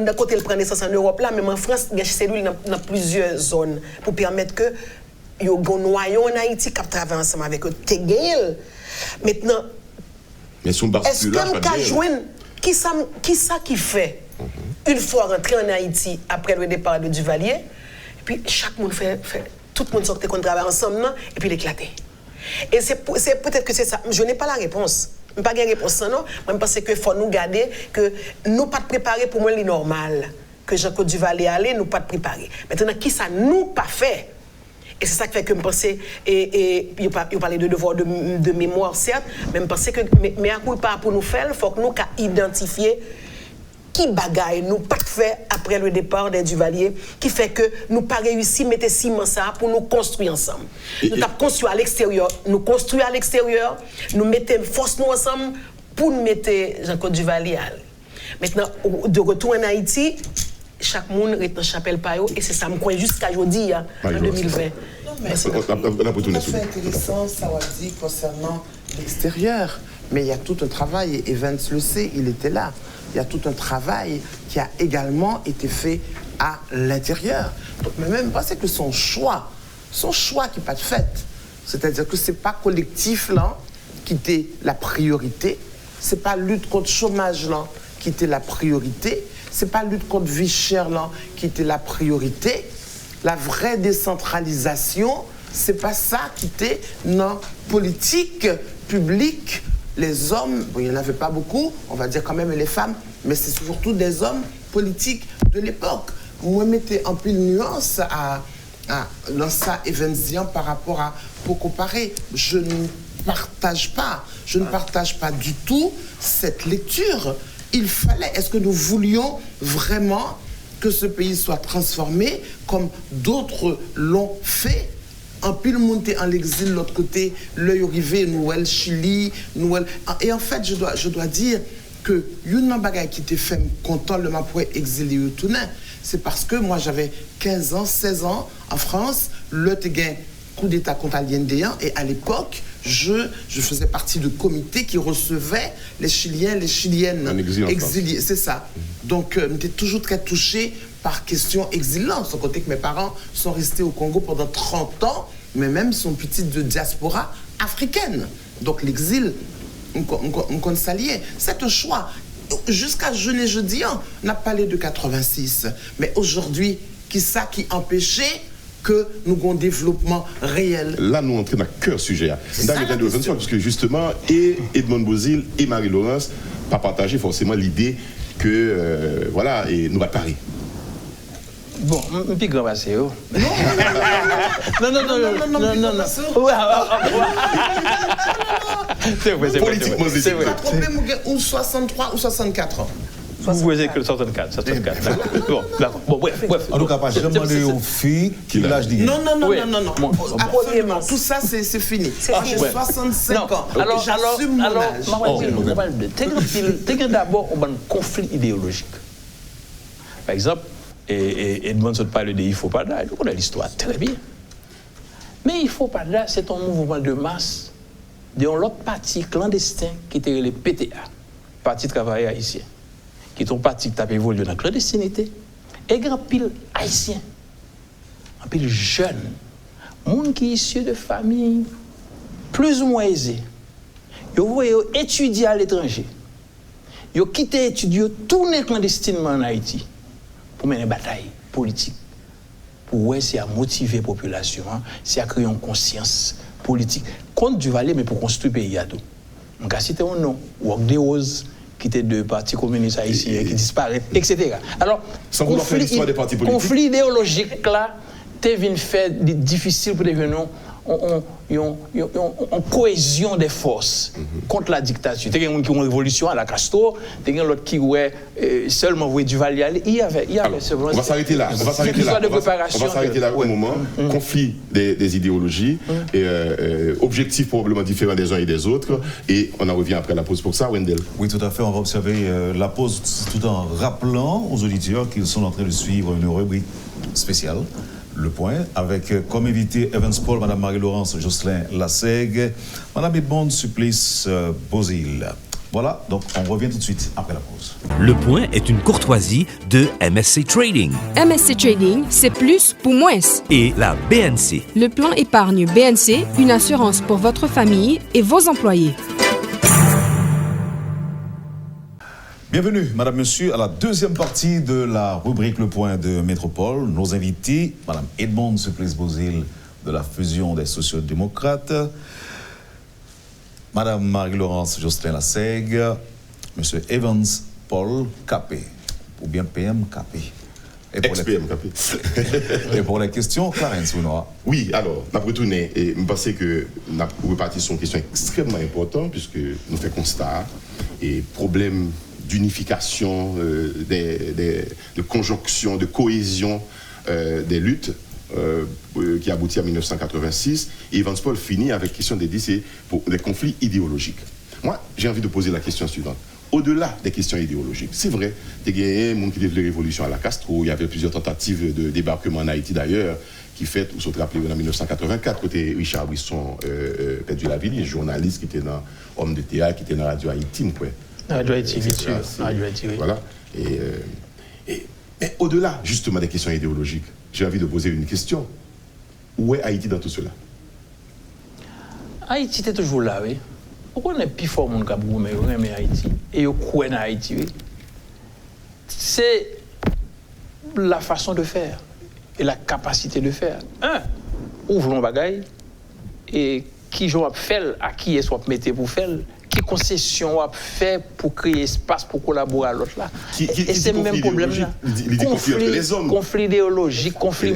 d'un côté, il prend naissance en Europe, là, même en France, il y a des cellules dans plusieurs zones pour permettre que il y ait un noyau en Haïti qui travaille ensemble avec eux. Maintenant, est-ce que qui fait une fois rentré en Haïti après le départ de Duvalier, et puis chaque monde fait tout le monde sortait qu'on travaille ensemble, non, et puis l'éclater. Et c'est peut-être que c'est ça. Je n'ai pas la réponse. Je n'ai pas de réponse, non. Moi, je pense qu'il faut nous garder que nous pas préparer pour moi le normal. Que Jean-Claude Duvalier allait, nous pas préparer. Maintenant, qui ça nous pas fait? Et c'est ça qui fait que je pense, et il parlait de devoir de mémoire, certes, mais je pense que, mais à coup pas pour nous faire, il faut que nous identifier qui bagaille nous pas fait après le départ des Duvalier, qui fait que nous pas réussi à mettre ciment ça pour nous construire ensemble. Nous avons construit à l'extérieur, nous mettons force nous ensemble pour nous mettre Jean-Claude Duvalier. Maintenant, de retour en Haïti, chaque monde est dans chapelle payo et c'est ça me croit jusqu'à aujourd'hui, en 2020. Non, mais c'est intéressant, ça va dire concernant l'extérieur. Mais il y a tout un travail, et Evans le sait, il était là. Il y a tout un travail qui a également été fait à l'intérieur. Donc, mais même pas c'est que son choix qui n'est pas de fait. C'est-à-dire que ce n'est pas collectif là qui était la priorité. Ce n'est pas lutte contre le chômage là qui était la priorité. Ce n'est pas lutte contre vie chère là qui était la priorité. La vraie décentralisation, ce n'est pas ça qui était non politique publique. Les hommes, bon, il n'y en avait pas beaucoup, on va dire quand même les femmes, mais c'est surtout des hommes politiques de l'époque. Moi, je mettais en pile nuance dans ça événement par rapport à, pour comparer. Je ne partage pas du tout cette lecture. Il fallait, est-ce que nous voulions vraiment que ce pays soit transformé comme d'autres l'ont fait? En pile monté en l'exil de l'autre côté, l'œil arrivé, nous, Chili, nous. Et en fait, je dois dire que une bagaille qui était fait content le m'approué exilé au Tounin, c'est parce que moi j'avais 15 ans, 16 ans en France, le coup d'état contre Allende, et à l'époque, je faisais partie de comités qui recevaient les Chiliens, les Chiliennes exiliés. C'est ça. Donc, j'étais toujours très touchée par question exilante. Sans compter que mes parents sont restés au Congo pendant 30 ans, mais même sont petits de diaspora africaine. Donc, l'exil, on compte s'allier. C'est un choix. Jusqu'à jeudi, on a parlé de 86. Mais aujourd'hui, qui ça qui empêchait que nous ayons un développement réel? Là, nous entrons dans le cœur sujet. Parce que justement, et Edmond Bozil et Marie-Laurence pas partagé forcément l'idée que, voilà, et nous va Paris. Bon, un petit grand passé. Non. C'est vrai, politiquement, c'est vrai. Le problème, ou 63 ou 64 ans. Vous voyez que le 64. Bon, bref. En tout cas, pas jamais demandé aux filles qui l'âge dit. Non. Absolument. Tout ça, c'est fini. J'ai 65 ans. J'assume mon âge. T'es d'abord un conflit idéologique. Par exemple, et Edmond se parle de Ifopada, on connaît l'histoire très bien. Mais Ifopada, c'est un mouvement de masse de l'autre parti clandestin qui était le PTA, Parti travailleur haïtien, qui est un parti qui a évolué dans la clandestinité, et grand pile haïtien, un pile jeune, monde qui est issu de familles plus ou moins aisées. Ils voyaient étudier à l'étranger. Ils ont quitté étudier, tourné clandestinement en Haïti pour mener une bataille politique. Pour c'est à motiver la population, c'est à créer une conscience politique. Contre Duvalier, mais pour construire le pays à tout. On a cité un nom, Wok de Rose, qui était de partis communistes haïtiens, qui disparaît, etc. Alors, conflit idéologique là, t'es venu faire difficile pour devenir en cohésion des forces contre la dictature. Il y a des gens qui ont une révolution à la Castro, il y a l'autre qui ouais seulement voulu Duvalier. Il y avait on va s'arrêter là. On va s'arrêter là au moment. Conflit des idéologies, et objectifs probablement différents des uns et des autres. Et on en revient après la pause pour ça, Wendell. Oui, tout à fait. On va observer la pause tout en rappelant aux auditeurs qu'ils sont en train de suivre une rubrique spéciale. Le point, avec comme invité Evans Paul, Mme Marie-Laurence Jocelyn Lassègue, Mme Edmond Supplice Bozil. Voilà, donc on revient tout de suite après la pause. Le point est une courtoisie de MSC Trading. MSC Trading, c'est plus pour moins. Et la BNC. Le plan épargne BNC, une assurance pour votre famille et vos employés. Bienvenue, Madame, Monsieur, à la deuxième partie de la rubrique Le Point de Métropole. Nos invités, Madame Edmond Supplice Bozil de la Fusion des Sociaux-démocrates, Madame Marie-Laurence Jocelyn Lassègue, Monsieur Evans Paul Capé, ou bien PM Capé. Ex-PM Capé. Et pour les questions, Clarence Ounoa. Oui, alors, on a retourné et je pense que nous repartir sur une question extrêmement importante puisque nous faisons constat et problème d'unification, de conjonction, de cohésion des luttes qui aboutit à 1986. Et Evans Paul finit avec la question des conflits idéologiques. Moi, j'ai envie de poser la question suivante. Au-delà des questions idéologiques, c'est vrai, il y a des gens qui développent la révolution à la Castro, il y avait plusieurs tentatives de débarquement en Haïti d'ailleurs, qui fait, vous vous rappelez, en 1984, côté Richard Brisson, perdu la ville, un journaliste qui était dans Homme de théâtre, qui était dans Radio Haïti, quoi. Radio Haïti, bien sûr. Radio Haïti, oui. Voilà. Mais au-delà, justement, des questions idéologiques, j'ai envie de poser une question. Où est Haïti dans tout cela? Haïti était toujours là, oui. Pourquoi on est plus fort, mon Cabou, mais on aime Haïti? Et on croit en Haïti, oui. C'est la façon de faire et la capacité de faire. Ouvrons bagaille et qui j'en fait, à qui est-ce qu'on mettre pour faire? Qui concession a fait pour créer espace pour collaborer à l'autre là. Et c'est le même problème là. Conflit idéologique, conflit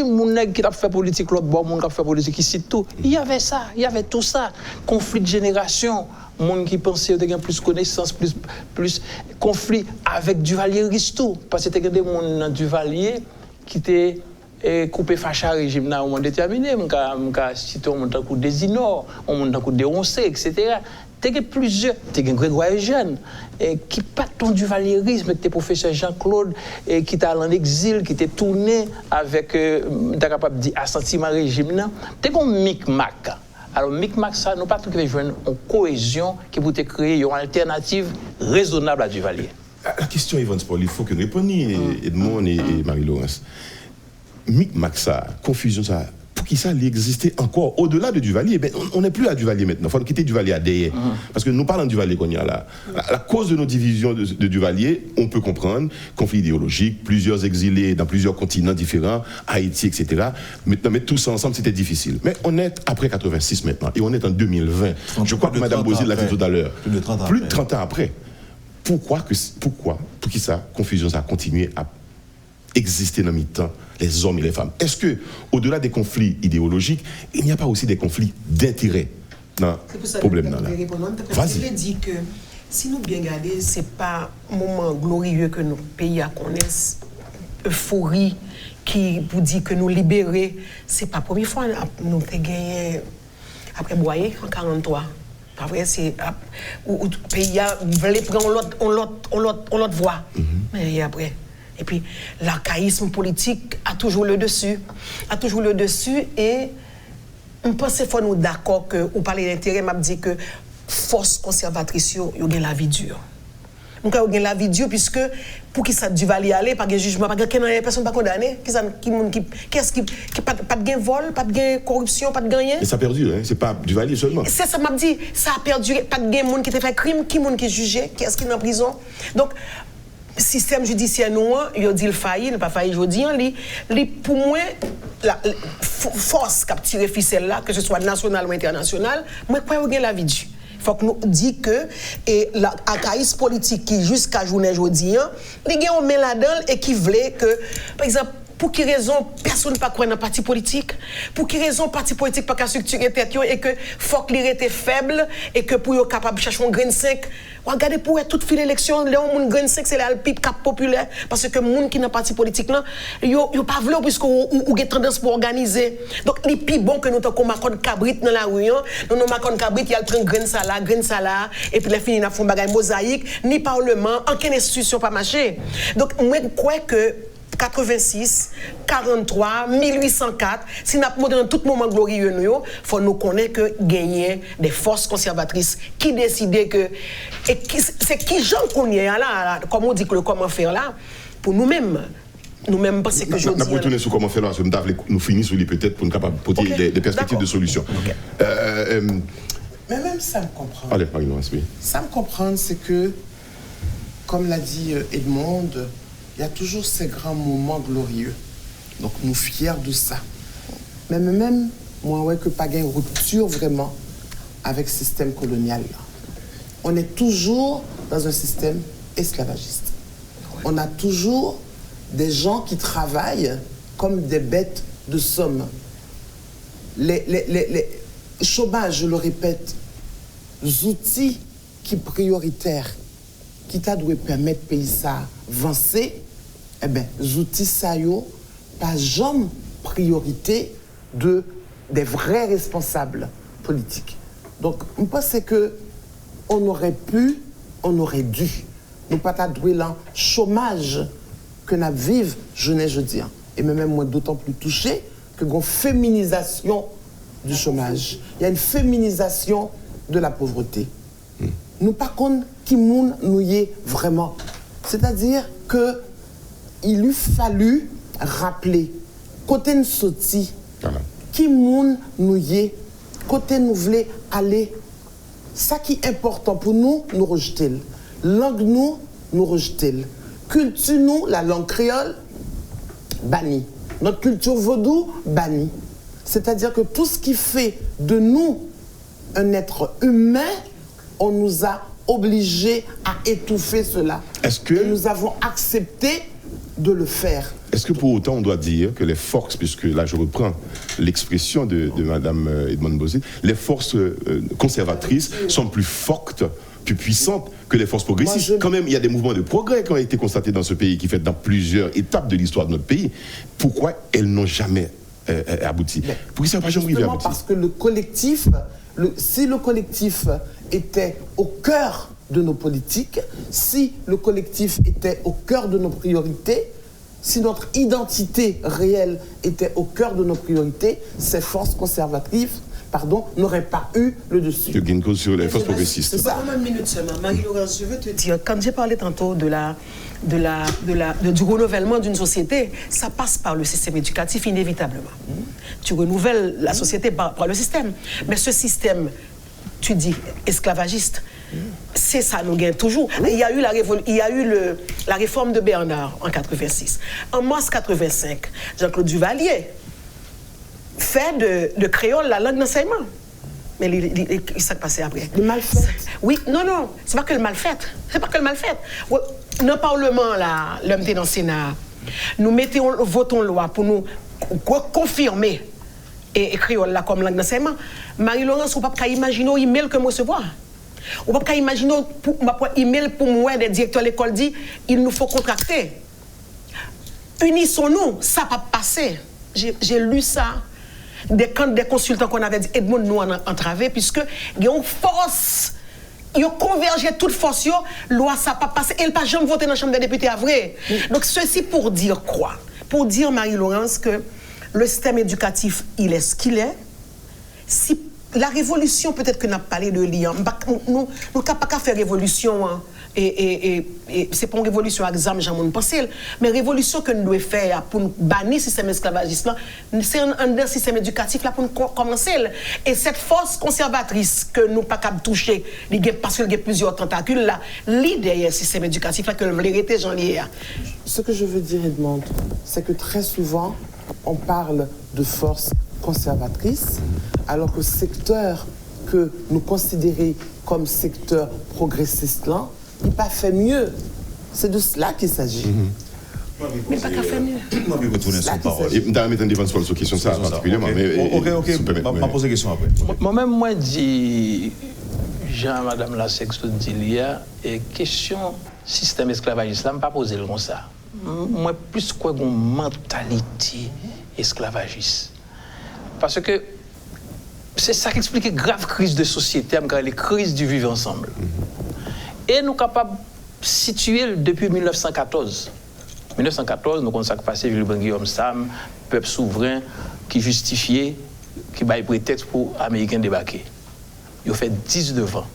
moun qui a fait politique l'autre bord, moun qui a fait politique ici tout. Il y avait ça, il y avait tout ça. Conflit de génération, moun qui pensait qu'il y avait plus connaissance, plus conflit avec Duvalier Ristou parce que c'était des moun dans Duvalier qui étaient coupé facha régime là au moment déterminé m'ka cité on monte coup des Inor on monte coup des Roncé etc. T'es plusieurs t'es Grégoire Eugène qui pas ton duvalierisme t'es professeur Jean-Claude qui t'a en exil qui t'est tourné avec t'es capable dire assentiment régime là t'es comme micmac Alors, micmac ça, nous pas tout qui jouer en cohésion qui peut créer une alternative raisonnable à Duvalier. La question, Yvonne Sport, il faut que nous répondions, Edmond et Marie-Laurence. Micmac ça, confusion ça, pour qui ça existait encore au-delà de Duvalier, ben, on n'est plus à Duvalier maintenant. Il faut quitter Duvalier à derrière. Parce que nous parlons de Duvalier qu'on y a là. La cause de nos divisions de Duvalier, on peut comprendre, conflit idéologique, plusieurs exilés dans plusieurs continents différents, Haïti, etc. Maintenant, mettre tout ça ensemble, c'était difficile. Mais on est après 86 maintenant, et on est en 2020. Je crois que Mme Bozil l'a dit tout à l'heure. Plus de 30 ans après. Pourquoi, pour qui ça, confusion, ça a continué à exister dans le temps, les hommes et les femmes? Est-ce que, au-delà des conflits idéologiques, il n'y a pas aussi des conflits d'intérêt dans le problème là? Vas-y. Je dis que si nous bien regardons, ce n'est pas un moment glorieux que nos pays connaissent, euphorie qui vous dit que nous libérer, ce n'est pas la première fois que nous avons gagné après Boyer en 1943. Pas vrai, c'est où le pays voulait prendre l'autre voie. Mais après. Et puis, l'archaïsme politique a toujours le dessus. Et on pense qu'il faut nous d'accord que, on parle d'intérêt, m'a dit que force conservatrice, il y a la vie dure. Donc, il y a la vie dure, puisque pour qui ça Duvalier aller, pas de jugement, pas de personne pas condamnée, qu'est-ce qui pas de vol, pas de corruption, pas de rien. Mais ça a perdu, hein? C'est pas Duvalier seulement. C'est ça, m'a dit, ça a perdu, pas de monde qui a fait crime, qui est jugé, qui est en prison. Donc, système judiciaire nous il a dit le failli, pas failli aujourd'hui, pour moi la force qui a tiré ficelle là, que ce soit national ou international, moi quoi il y a la vie du. Il faut que nous dit que l'archaïsme politique qui jusqu'à journée aujourd'hui, il y a un met là-dedans et qui voulait que par exemple pour quelle raison personne ne peut croire dans le parti politique? Pour quelle raison le parti politique n'a pas structurer tête et que faut qu'il était faible et que pour être capable de chercher un grain de 5, regardez pour être toute file élection, le grain de 5 c'est le pip cap populaire parce que les gens qui dans parti politique là, yo pas voulu puisque ou ont tendance pour organiser. Donc les plus bon que nous t'en macon cabrit dans la rue, nous macon cabrit il y a le grain de salade et puis les fini na font bagaille mosaïque, ni parlement, aucune institution pas marché. Donc moi je crois que 86, 43, 1804, si nous avons dans tout moment glorieux, il faut nous connaître que gagner des forces conservatrices qui décident que. C'est qui gens qu'on y est là, comme on dit que le comment faire là, pour nous-mêmes. Nous-mêmes, parce que je dis. On va retourner sur comment faire là, parce que nous finissons peut-être pour nous capables de porter des perspectives de solution. Mais même ça me comprend. Allez, Marie-Laurence, oui. Ça me comprend, c'est que, comme l'a dit Edmond, il y a toujours ces grands moments glorieux. Donc, nous sommes fiers de ça. Mais même, moi, ouais, que pas une rupture vraiment avec le système colonial. On est toujours dans un système esclavagiste. On a toujours des gens qui travaillent comme des bêtes de somme. Les chômage, je le répète, les outils qui sont prioritaires, qui doivent permettre au pays d'avancer, eh bien, les outils ça yo, pas jamais priorité des vrais responsables politiques. Donc, je pense que on aurait pu, on aurait dû, nous pas douer le chômage que nous vivons, je dis, et même moi d'autant plus touché que une féminisation du chômage. Il y a une féminisation de la pauvreté. Nous pas contre qui moun nous y est vraiment. C'est-à-dire que il eût fallu rappeler côté nous sorti qui moun nous y est, côté nous voulons aller. Ça qui est important pour nous, nous rejeter. Langue nous rejeter. Culture nous, la langue créole, bannie. Notre culture vaudou, bannie. C'est-à-dire que tout ce qui fait de nous un être humain, on nous a obligés à étouffer cela. Et nous avons accepté de le faire. Est-ce que pour autant on doit dire que les forces, puisque là je reprends l'expression de Mme Edmond Bozil, les forces conservatrices sont plus fortes, plus puissantes que les forces progressistes? Quand même, il y a des mouvements de progrès qui ont été constatés dans ce pays, qui fait dans plusieurs étapes de l'histoire de notre pays. Pourquoi elles n'ont jamais abouti? Pourquoi ça n'a pas jamais abouti? Parce que le collectif, si le collectif était au cœur de nos politiques, si le collectif était au cœur de nos priorités, si notre identité réelle était au cœur de nos priorités, ces forces conservatrices n'aurait pas eu le dessus. Il y a une cause sur les forces progressistes. C'est ça. Une minute seulement. Marie-Laurence, je veux te dire, quand j'ai parlé tantôt du renouvellement d'une société, ça passe par le système éducatif inévitablement. Tu renouvelles la société par le système. Mais ce système, tu dis, esclavagiste, c'est ça, nous gagnons toujours. Il y a eu la réforme de Bernard en 86. En mars 85, Jean-Claude Duvalier fait de créole la langue d'enseignement. Mais il s'est passé après. Le mal fait. Oui, non, c'est pas que le mal fait. C'est pas que le mal fait. Dans le Parlement, là, l'homme était dans le Sénat, nous votons loi pour nous confirmer et créole là comme langue d'enseignement. Marie-Laurence, on ne peut pas imaginer l'email que je recevoir. On ne peut pas imaginer l'email pour moi, des directeurs de l'école dit il nous faut contracter. Unissons-nous, ça n'a pas passé. J'ai lu ça. Des consultants qu'on avait dit, Edmond nous en entravé, puisque il y a une force, ils ont convergé toute force, loi ça n'a pas passé, et elle n'a pas jamais voté dans la Chambre des députés à vrai. Donc ceci pour dire quoi? Pour dire, Marie-Laurence, que le système éducatif, il est ce qu'il est. Si la révolution, peut-être que nous avons parlé de l'IA, nous ne pouvons pas faire révolution, hein, et c'est pas une révolution à examen, j'en ai pensé, mais révolution que nous devons faire pour bannir le système esclavagiste, c'est un système éducatif là pour nous commencer. Et cette force conservatrice que nous ne pouvons pas toucher, parce qu'il y a plusieurs tentacules là, l'idée du système éducatif là que nous l'hérité, j'en ai. Ce que je veux dire, Edmond, c'est que très souvent, on parle de force conservatrice, alors que le secteur que nous considérons comme secteur progressiste là, il n'a pas fait mieux. C'est de cela qu'il s'agit. Mais pas qu'à faire mieux. Je vais retourner sur parole. Et dans mettre en défense sur la question ça particulièrement. Ok, on va poser question après. Moi-même, moi, dis, Jean, Madame la Sexe dit hier, et question système esclavagiste, là, je ne pas poser comme ça. Moi, plus quoi une mentalité esclavagiste. Parce que c'est ça qui explique une grave crise de société, les crises du vivre ensemble. Et nous sommes capables de situer depuis 1914. 1914, nous avons passé Guillaume Sam, peuple souverain qui justifiait, qui a prétexte pour les Américains débarquer. Ils ont fait 19 ans.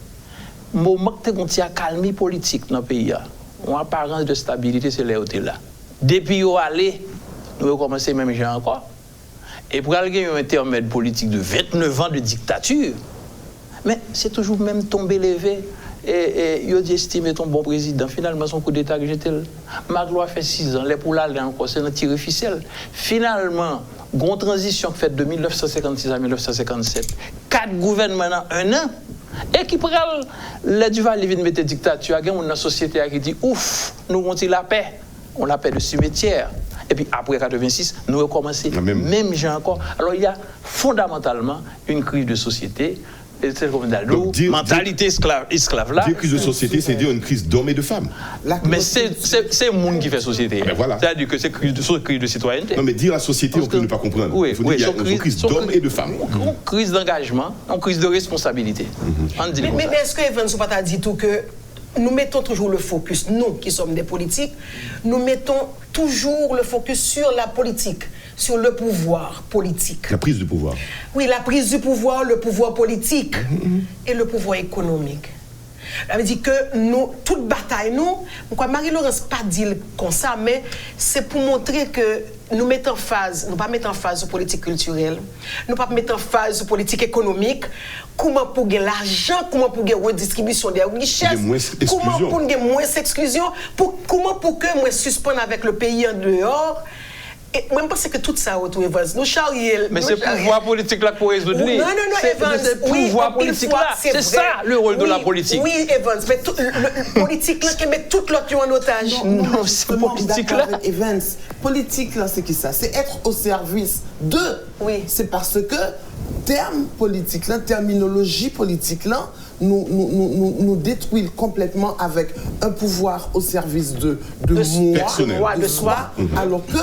Le moment que nous avons calmé politique dans le pays, en apparence de stabilité, c'est là où tu es là. Depuis qu'ils sont allés, nous avons commencé même gens encore. Et pour aller un intermède politique de 29 ans de dictature, mais c'est toujours même tombé levé. Et il a estimé ton bon président. Finalement, son coup d'État que j'étais là. Magloire fait 6 ans, les pour l'aller encore, c'est un tir ficelle. Finalement, grande transition faite de 1956 à 1957, 4 gouvernements en 1 an, et qui prend les Duvalier viennent mettre dictature, il y a une société qui dit ouf, nous avons la paix, on la paix de cimetière. Et puis après 86, nous avons commencé, même gens encore. Alors il y a fondamentalement une crise de société. C'est comme mentalité esclave là. Dire crise de société, c'est dire une crise d'hommes et de femmes. Mais c'est le monde qui fait société. Voilà. C'est-à-dire que c'est crise de citoyenneté. Non, mais dire la société, on peut ne pas comprendre. Oui, il faut dire qu'il y a une crise d'hommes et de femmes. Une crise d'engagement, une crise de responsabilité. Mais est-ce que Evans n'a pas dit tout que nous mettons toujours le focus, nous qui sommes des politiques, nous mettons toujours le focus sur la politique, sur le pouvoir politique. La prise du pouvoir. Oui, la prise du pouvoir, le pouvoir politique et le pouvoir économique. Ça veut dire que nous, toute bataille, Marie-Laurence pas dit comme ça, mais c'est pour montrer que nous mettons en phase, nous pas mettre en phase sur politique culturelle, nous pas mettre en phase sur politique économique, comment pour gagner l'argent, comment pour gagner redistribution des richesses, comment pour gagner moins d'exclusion, comment pour que moi suspendre avec le pays en dehors. Et moi, je pense que tout ça autour Evans, nous charrions. Mais c'est le pouvoir politique là pour résoudre. Non, Evans. C'est le pouvoir politique là. C'est ça le rôle de la politique. Oui, Evans, mais le politique là qui met toute l'autre en otage. Non, c'est politique là. Evans, politique là, c'est qui ça? C'est être au service de. Oui. C'est parce que terme politique là, terminologie politique là, nous détruit complètement avec un pouvoir au service de moi, de soi. Alors que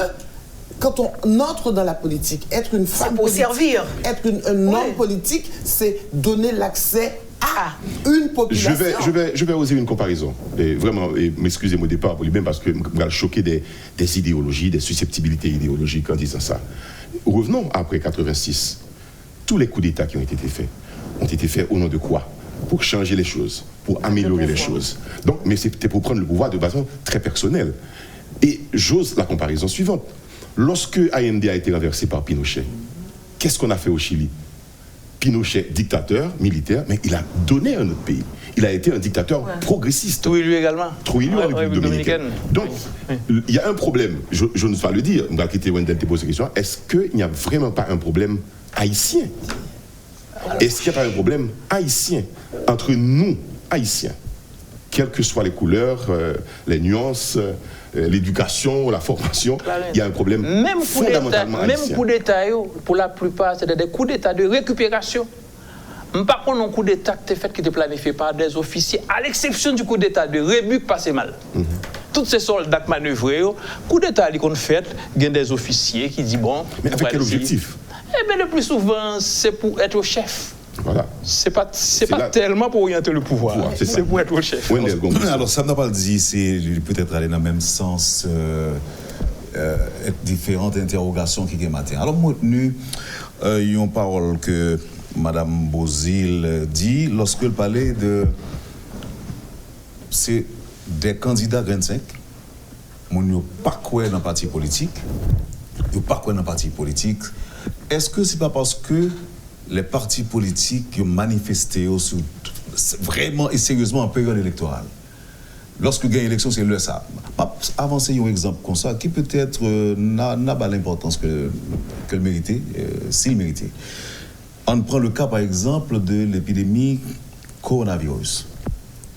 quand on entre dans la politique, être une femme pour politique, servir. être un homme politique, c'est donner l'accès à une population. Je vais oser une comparaison. Et vraiment, m'excusez-moi au départ pour lui-même parce que je vais choquer des idéologies, des susceptibilités idéologiques en disant ça. Revenons après 86. tous les coups d'État qui ont été faits au nom de quoi? Pour changer les choses, pour améliorer les choses. Donc, mais c'était pour prendre le pouvoir de façon très personnelle. Et j'ose la comparaison suivante. Lorsque Allende a été renversé par Pinochet, qu'est-ce qu'on a fait au Chili? Pinochet, dictateur, militaire, mais il a donné un autre pays. Il a été un dictateur progressiste. Trujillo également. Trujillo en République dominicaine. Donc, il y a un problème, je n'ose pas le dire, on va quitter Wendell te poser cette question, est-ce qu'il n'y a vraiment pas un problème haïtien? Est-ce qu'il n'y a pas un problème haïtien entre nous, Haïtiens, quelles que soient les couleurs, les nuances, l'éducation, la formation, il y a un problème fondamentalement haïtien. Même coup d'État, pour la plupart, c'est des coups d'État de récupération. Par contre, un coup d'État qui est planifié par des officiers, à l'exception du coup d'État de Rébus passé mal. Tous ces soldats qui manœuvrent, coup d'État qu'on fait, il y a des officiers qui disent bon. Mais avec quel objectif? Eh bien, le plus souvent, c'est pour être au chef. Voilà. C'est pas tellement pour orienter le pouvoir. C'est pour être au chef. Alors, ça n'a pas dit, c'est peut-être aller dans le même sens, différentes interrogations qui sont matin. Alors, moi, il y a une parole que Mme Bozil dit lorsqu'elle parlait de. C'est des candidats 25, ils n'ont pas quoi dans le parti politique. Ils n'ont pas quoi dans le parti politique. Est-ce que c'est pas parce que les partis politiques ont manifesté vraiment et sérieusement en période électorale? Lorsque il y a une élection, c'est le ça. Avancer un exemple comme ça, qui peut-être n'a pas l'importance que le méritait, s'il méritait. On prend le cas, par exemple, de l'épidémie coronavirus.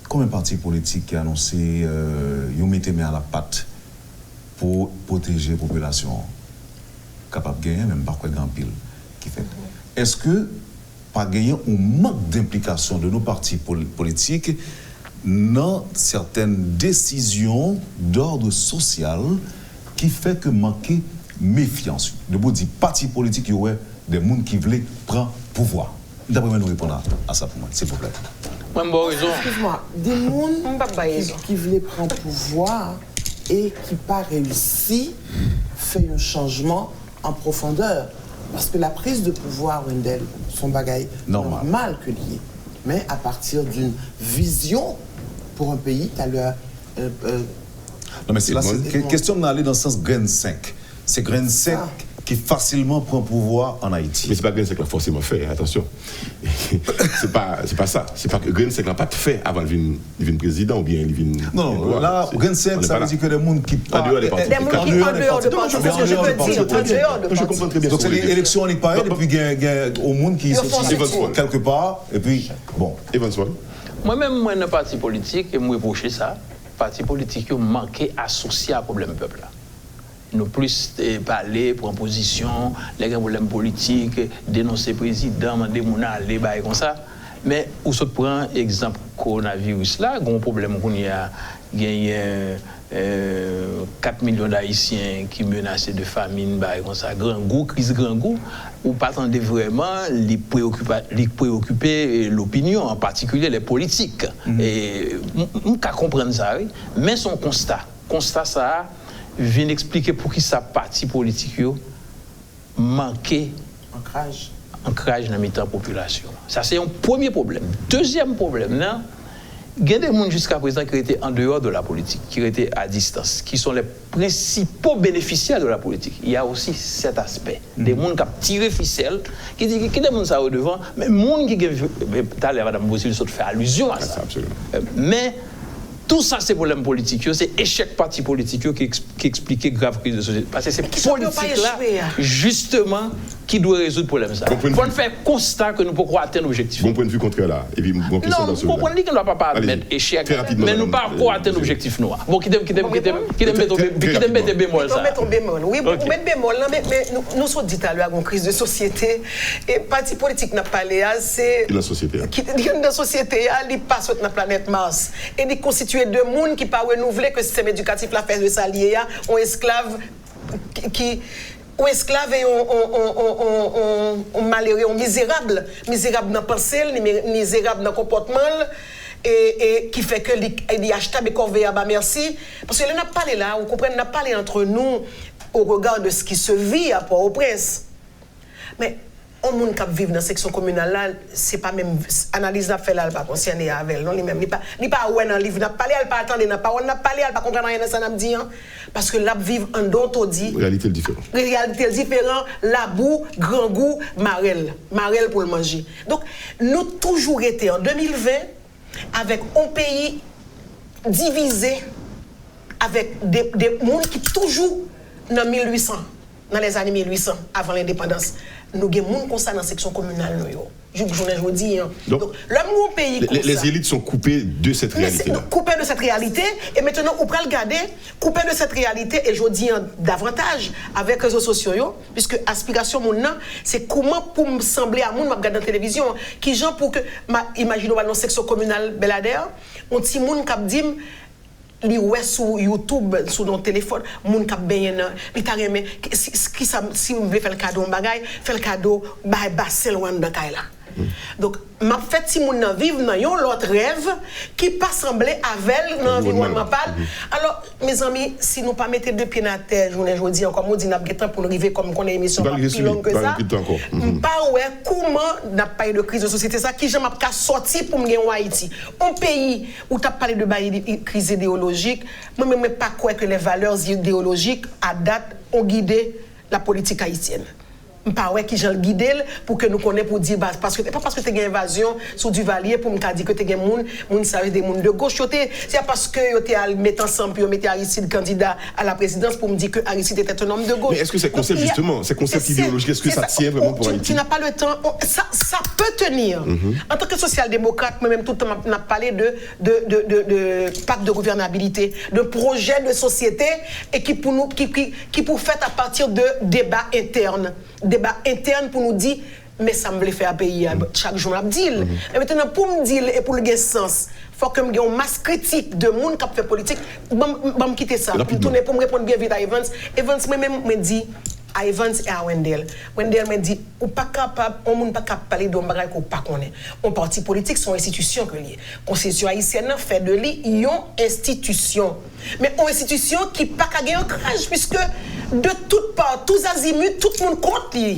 Combien de partis politiques qui ont annoncé qu'ils mettaient main à la patte pour protéger la population capable de gagner, même par quoi grand pile qui fait. Est-ce que, par gagner, on manque d'implication de nos partis politiques dans certaines décisions d'ordre social qui fait que manquer méfiance? De vous dire, partis politiques, il y aurait des gens qui voulaient prendre pouvoir. D'après moi, nous répondons à ça pour moi, s'il vous plaît. Excuse-moi, des gens qui voulaient prendre pouvoir et qui n'ont pas réussi fait un changement en profondeur. Parce que la prise de pouvoir, Wendell, son bagaille normal que lié. Mais à partir d'une vision pour un pays, tu as le. Non, mais c'est là, c'est question d'aller dans le sens grain 5. C'est grain 5 qui facilement prend pouvoir en Haïti. Mais c'est pas Grain 5 qui l'a forcément fait, attention. c'est pas ça. C'est pas que Grain 5 l'a pas fait avant de devenir président ou bien il vient. Non, là, Grain 5, ça veut dire que des gens qui en dehors des partis. Des gens qui en dehors de partis. Je comprends très bien. Donc c'est l'élection en Ipaï, et puis il y a au monde qui sont quelque part, et puis bon. Moi-même, moi, dans le parti politique, et moi, reprocher ça, parti politique, ils manqué associé à problème peuple là. Nous plus parler, prendre position, les problèmes politiques, dénoncer le président, demander mon aller, comme ça. Mais où se prend exemple coronavirus là, il y a un problème qu'on y a gagné 4 millions d'Haïtiens qui menacent de famine, comme ça, grand goût, crise grand goût, ou pas attendre vraiment les préoccuper l'opinion, en particulier les politiques. Et on peut comprendre ça, oui. Mais son constat ça vient expliquer pour qui ça parti politique manquait ancrage dans la population. Ça c'est un premier problème. Deuxième problème, là, il y a des gens jusqu'à présent qui étaient en dehors de la politique, qui étaient à distance, qui sont les principaux bénéficiaires de la politique. Il y a aussi cet aspect. Des gens qui ont tiré ficelle, qui disent que des gens ça au devant, mais les gens qui tout à l'heure, Mme Bozil fait allusion à ça. Mais tout ça, c'est problème politique. C'est échec parti politique qui explique grave crise de société. Parce que c'est politique-là, justement, qui doit résoudre le problème. Il faut faire constat que nous ne pouvons pas atteindre l'objectif. Bon point de vue contraire là. Et puis, bon question dans ce non, vous comprenez qu'on ne doit pas admettre échec, mais nous ne pouvons pas atteindre l'objectif noir. Bon, qui mettre bémol ça. Oui, pour mettre bémol, mais nous sommes dit à l'heure une crise de société. Et parti politique n'a pas parlé, c'est. La société. La société, il passe sur la planète Mars. Et il constitue de monde qui pas renouvelé que le système éducatif l'a fait de s'allier on esclave qui on esclave et on malheureux on misérable dans pensée misérable dans comportement et qui fait que il achète des corvées à bas merci parce que là n'a parlé là on comprend n'a parlé entre nous au regard de ce qui se vit à Port-au-Prince mais on moun k'ap vivre dans section communale là, c'est pas même analyse n'a fait là, pas concerné avec non, lui-même, il pas ouais dans livre, n'a parlé, elle pas attendre, n'a parole, n'a parlé, elle pas comprendre rien dans ça n'a dit parce que là vivre en d'autres dit réalité différente. Réalité différente, la boue, grand goût, marelle pour le manger. Donc nous toujours été en 2020 avec un pays divisé avec des monde qui toujours dans 1800 dans les années 1800 avant l'indépendance nous avons des gens comme ça dans la section communale je dis donc le pays les élites sont coupées de cette réalité coupées de cette réalité et maintenant on peut regarder coupées de cette réalité et je dis davantage avec les réseaux sociaux puisque aspiration mon nom c'est comment pour me sembler à monde m'a regarder dans télévision qui gens pour que imaginons dans section communale Belader on petit monde qui dit li ouais sur YouTube sur ton téléphone moun k'ap ben li ta remè qui ça si on veut faire le cadeau bagay fait le cadeau bay Basel wan dans kay là donc m'a fait si moun nan vivre dans yon l'autre rêve qui pas semblé avec dans environnement pas alors mes amis si nous pas mettre deux pieds dans terre journée jodi encore on dit n'a pas pour nous arriver comme qu'on émission pas plus longue que ça pas ouais comment n'a pas eu de crise de société ça qui jamais pas sorti pour me en Haïti un pays où tu as parlé de crise idéologique moi même pas croire que les valeurs idéologiques à date ont guidé la politique haïtienne pas ouais qui j'en guidé pour que nous connaissons pour dire parce que pas parce que tu as une invasion sur du Valier pour me dire que tu as moun savent des moun de gauche c'est parce que tu as mettre ensemble puis mettre Aristide candidat à la présidence pour me dire que Aristide était un homme de gauche. Mais est-ce que ces concepts justement ces concepts idéologiques est-ce que ça tient vraiment pour Haïti? Tu n'as pas le temps ça peut tenir. En tant que social-démocrate moi-même tout le temps on a parlé de pacte de gouvernabilité, de projet de société et qui pour nous qui pour faire à partir de débats internes pour nous dire mais ça me veut faire un pays chaque jour m'abdil et maintenant pour me dire et pour le gain sens faut que me gain une masse critique de monde qui fait politique me quitter ça pour tourner pour me répondre bien vite à Evans moi-même me dit à Evans et à Wendell me dit ou pas capable on monde pas capable parler de bagage qu'on pas connaît un parti politique sont institution que lié constitution haïtienne fait de lui une institution mais une institution qui pas gagner ancrage puisque de toutes parts tous azimuts tout le monde compte lui.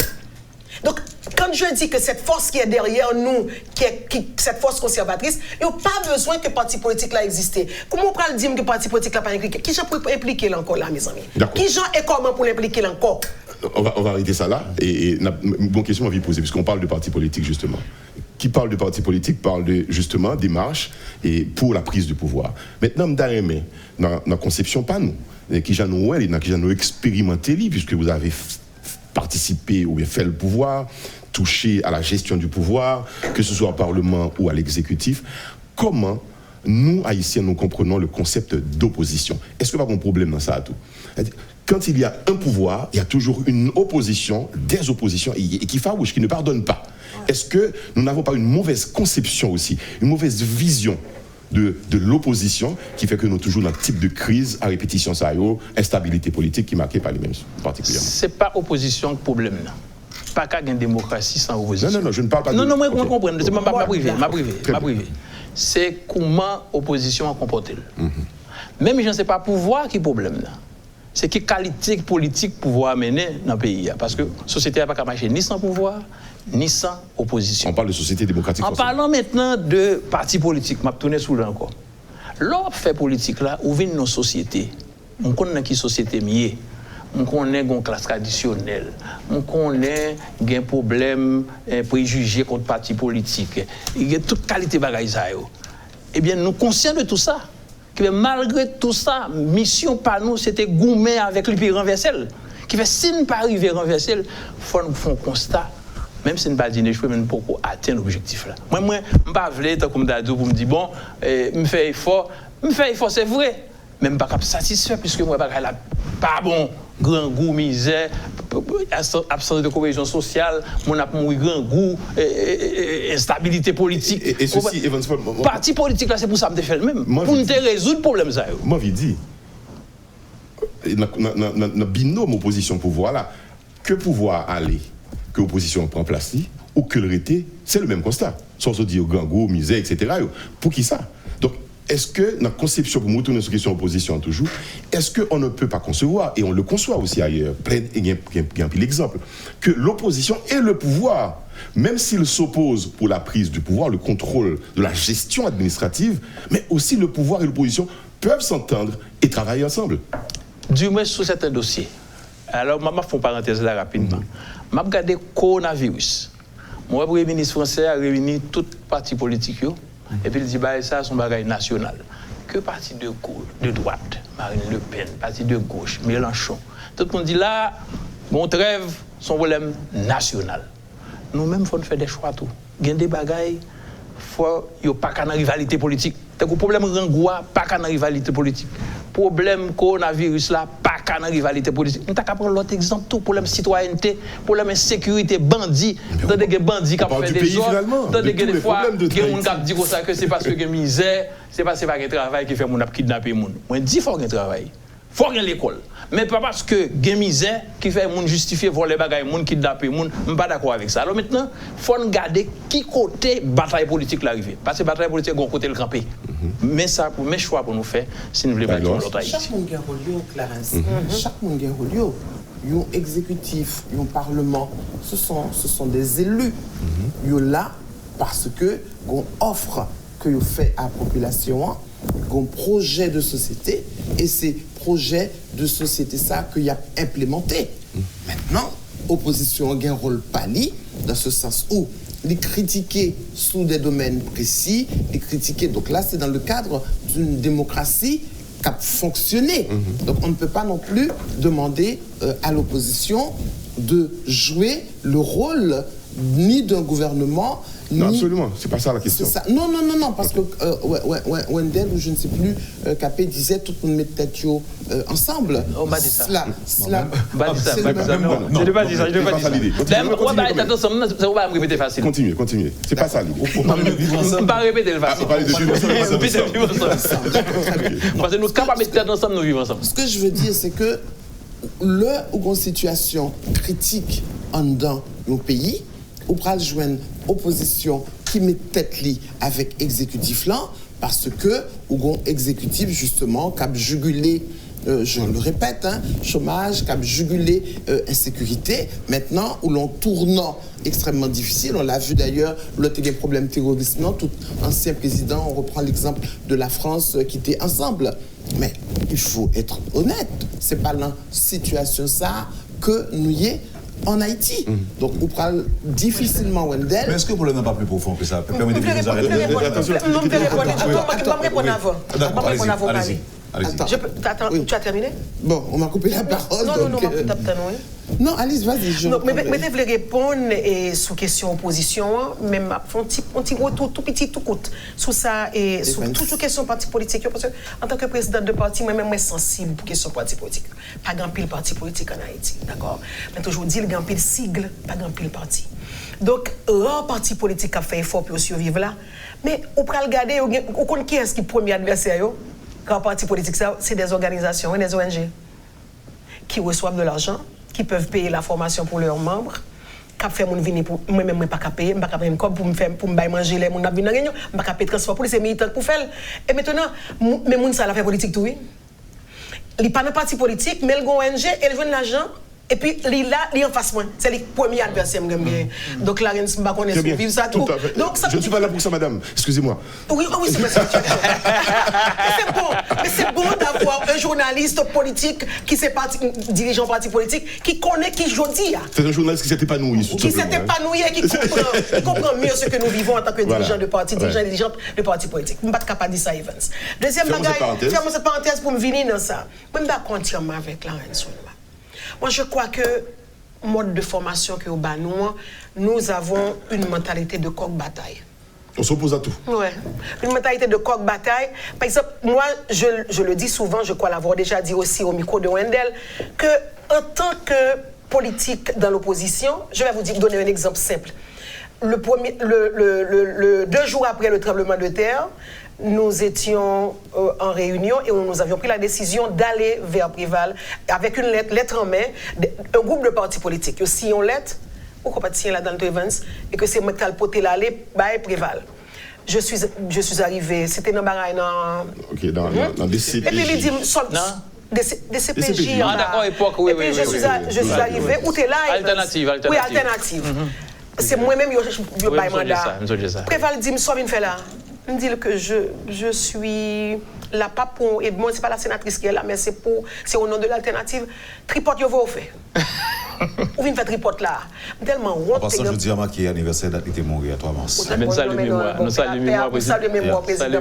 Donc quand je dis que cette force qui est derrière nous qui cette force conservatrice il n'y a pas besoin que parti politique là existe. Comment on peut dire que parti politique là pas impliqué qui j'en peut impliquer là encore là mes amis qui j'en et comment pour l'impliquer là encore on va arrêter ça là et une bonne question on va y poser puisqu'on parle de parti politique justement. Qui parle de parti politique parle de justement des marches et pour la prise de pouvoir. Maintenant m'darémé dans la conception pas nous qui j'en nous expérimenté puisque vous avez participé ou bien fait le pouvoir, touché à la gestion du pouvoir, que ce soit au Parlement ou à l'exécutif. Comment nous, Haïtiens, nous comprenons le concept d'opposition? Est-ce qu'il n'y a pas un problème dans ça à tout? Quand il y a un pouvoir, il y a toujours une opposition, des oppositions, et qui farouche, qui ne pardonne pas. Est-ce que nous n'avons pas une mauvaise conception aussi, une mauvaise vision de l'opposition qui fait que nous sommes toujours dans le type de crise à répétition, ça y est, instabilité politique qui est marquée par les mêmes particulièrement? Ce n'est pas opposition le problème. Pas qu'à une démocratie sans opposition. Non, je ne parle pas de... Non, moi, je comprends. C'est ma privée. C'est comment l'opposition a comporté. Même je ne sais pas pouvoir qui est le problème. C'est quelle qualité politique pouvoir amener dans le pays. Parce que la société n'a pas qu'à marcher ni sans pouvoir, ni sans opposition. On parle de société démocratique. En parlant maintenant de partis politiques, je vais tourner sous là encore. L'on fait politique là, où vient nos sociétés. On connaît qui société mieux. On connaît une classe traditionnelle. On connaît un problème, préjugé contre parti politique. Il y a toute qualité de bagaille. Eh bien, nous sommes conscients de tout ça. Que malgré tout ça, mission par nous, c'était goumer avec le pays renversé. Qui fait si nous ne pas arriver renversé, il faut nous faire un constat. Même si nous ne pas dire, je peux même pas atteindre l'objectif là. Moi, je ne peux pas venir comme Dadou pour me dire, bon, je fais effort, c'est vrai. Mais je ne suis pas satisfait puisque moi, je ne suis pas bon, grand goût, misère, absence de cohésion sociale, mon grand goût, instabilité politique. Et ceci, parti politique là, c'est pour ça que je fais le même. Pour nous résoudre le problème. Moi, je dis, dans le binôme opposition-pouvoir là, que pouvoir aller, que l'opposition prend place, ou que le rété, c'est le même constat. Sans se dire grand goût, misère, etc. Pour qui ça? Donc, est-ce que, dans la conception, pour me retourner sur la question opposition toujours, est-ce qu'on ne peut pas concevoir, et on le conçoit aussi ailleurs, il y a un l'exemple, que l'opposition et le pouvoir, même s'ils s'opposent pour la prise du pouvoir, le contrôle de la gestion administrative, mais aussi le pouvoir et l'opposition peuvent s'entendre et travailler ensemble. Du moins sur certains dossiers. Alors, je vais faire une parenthèse là rapidement. Je vais regarder le coronavirus. Mon Premier ministre français a réuni tous les partis politiques. Et puis il dit, bah, ça, c'est un bagage national. Que parti de droite, Marine Le Pen, parti de gauche, Mélenchon. Tout le monde dit là, mon trêve, son problème national. Nous-mêmes, il faut faire des choix. Il y a des bagailles, il n'y a pas qu'une rivalité politique. Le problème Rangoua, pas qu'une rivalité politique. Problème coronavirus là, pas qu'une rivalité politique. On t'a qu'à prendre l'autre exemple, tout problème citoyenneté, problème insécurité, bandits. Dans des bandits qui ont fait des ordres, dans des fois, il y a des gens qui disent que c'est parce que il y a misère, c'est parce que c'est pas un travail qui fait mon kidnapper mon. Moi, je dis qu'il faut un travail. Il faut rien l'école. Mais pas parce que il y a misère qui fait mon justifier voler les bagages, mon kidnapper mon. Je ne suis pas d'accord avec ça. Alors maintenant, il faut regarder qui côté bataille politique l'arrivée. Parce que la bataille politique, on côté le campé. Mais ça, pour mes choix pour nous faire, si nous voulons bâtir l'autre Haïti. Chaque monde a un rôle, Clarence. Chaque monde a un rôle. Il y a un exécutif, il y a un parlement. Ce sont des élus. Il y a là parce que qu'on offre que vous fait à la population, un projet de société, et c'est projet de société ça qu'il y a implémenté. Maintenant, opposition a un rôle pali dans ce sens où les critiquer sous des domaines précis, les critiquer. Donc là, c'est dans le cadre d'une démocratie qui a fonctionné. Donc on ne peut pas non plus demander à l'opposition de jouer le rôle ni d'un gouvernement, non, absolument, c'est pas ça la question. Ça. Non, parce que Wendell, ou je ne sais plus, Capé disait tout le monde met tête ensemble. On va dire ça. C'est Je ne pas dire ça, je ne pas dire ça. On va être ensemble, ça va me répéter facile. Continuez. C'est pas ça l'idée. On ne va pas répéter le facile. Parce que nous sommes capables de mettre tête ensemble, nous vivons ensemble. Ce que je veux dire, c'est que une situation critique en dans nos pays, on va joindre opposition qui met tête li avec exécutif là, parce que ou exécutif justement qui a jugulé, je le répète, chômage, qui a jugulé insécurité. Maintenant, où l'on tournant extrêmement difficile, on l'a vu d'ailleurs, l'autre problème terrorisme, tout ancien président, on reprend l'exemple de la France qui était ensemble. Mais il faut être honnête, c'est pas dans situation ça que nous y est en Haïti. Donc, on parle difficilement Wendell. Mais est-ce que le problème n'est pas plus profond que ça? Permettez-moi de vous arrêter. Non, je vais répondre avant. D'accord, allez-y. Tu as terminé? Bon, on m'a coupé la parole. Non, Alice, vas-y. Mais je voulais répondre sur la question opposition, même un petit retour tout petit, tout court, sur ça et sur toute question parti politique. Parce que, en tant que président de parti, moi-même, je suis sensible pour la question parti politique. Pas grand pile parti politique en Haïti, d'accord? Mais toujours dit, le grand pile sigle, pas grand pile parti. Donc, rare parti politique a fait effort pour survivre là. Mais on peut regarder, on connaît qui est-ce qui est le premier adversaire, quand parti politique, c'est des organisations et des ONG qui reçoivent de l'argent, qui peuvent payer la formation pour leurs membres, qui fait mon venir pour moi-même pas payer, pas payer pour me faire pour me manger les mon venir dans réunion, pas payer transport pour les militants pour faire. Et maintenant, mais moun ça la fait politique tout oui. Il pas dans parti politique, mais il ONG et il veut de l'argent. Et puis, il est en face moi. C'est le premier adversaire. Donc, là, je ne sais pas qu'on est vivre ça tout. Donc, ça je ne suis pas là pour ça, madame. Excusez-moi. Oui, c'est pas ça. C'est bon. Mais c'est bon d'avoir un journaliste politique qui s'est dirigeant parti politique, qui connaît qui jodi. C'est un journaliste qui s'est épanoui. Qui s'est épanoui et qui comprend mieux ce que nous vivons en tant que dirigeant de parti, dirigeante de parti politique. Je ne suis pas capable de dire ça, Evans. Deuxième bagage, fermons cette parenthèse pour me venir dans ça. Je suis d'accord entièrement avec Clarence. Moi, je crois que mode de formation que nous avons une mentalité de coq-bataille. On s'oppose à tout. Oui, une mentalité de coq-bataille. Par exemple, moi, je le dis souvent, je crois l'avoir déjà dit aussi au micro de Wendell, que en tant que politique dans l'opposition, je vais vous donner un exemple simple. 2 jours après le tremblement de terre, nous étions en réunion et nous avions pris la décision d'aller vers Préval avec une lettre en main, un groupe de partis politiques. Si on lettre, pourquoi pas signer là dans le Evans et que c'est moi qui ai porté l'aller, bah Préval. je suis arrivé, c'était dans Baraï, OK, dans DCPJ. Et puis il dit, des CPJ. Ah, d'accord, époque, oui. Et puis je suis arrivé, où tu es là? Alternative. Oui, alternative. C'est moi-même, je baille mandat. Préval dit, je viens faire là. Il me dit que je suis là, pas pour Edmond, c'est pas la sénatrice qui est là, mais c'est au nom de l'alternative. Tripote, je vais au fait. Ou vient faire tripote là. Tellement honte. Parce que je dis à moi qui est anniversaire date était mort à 3 mars. Nous saluons mémoire, président.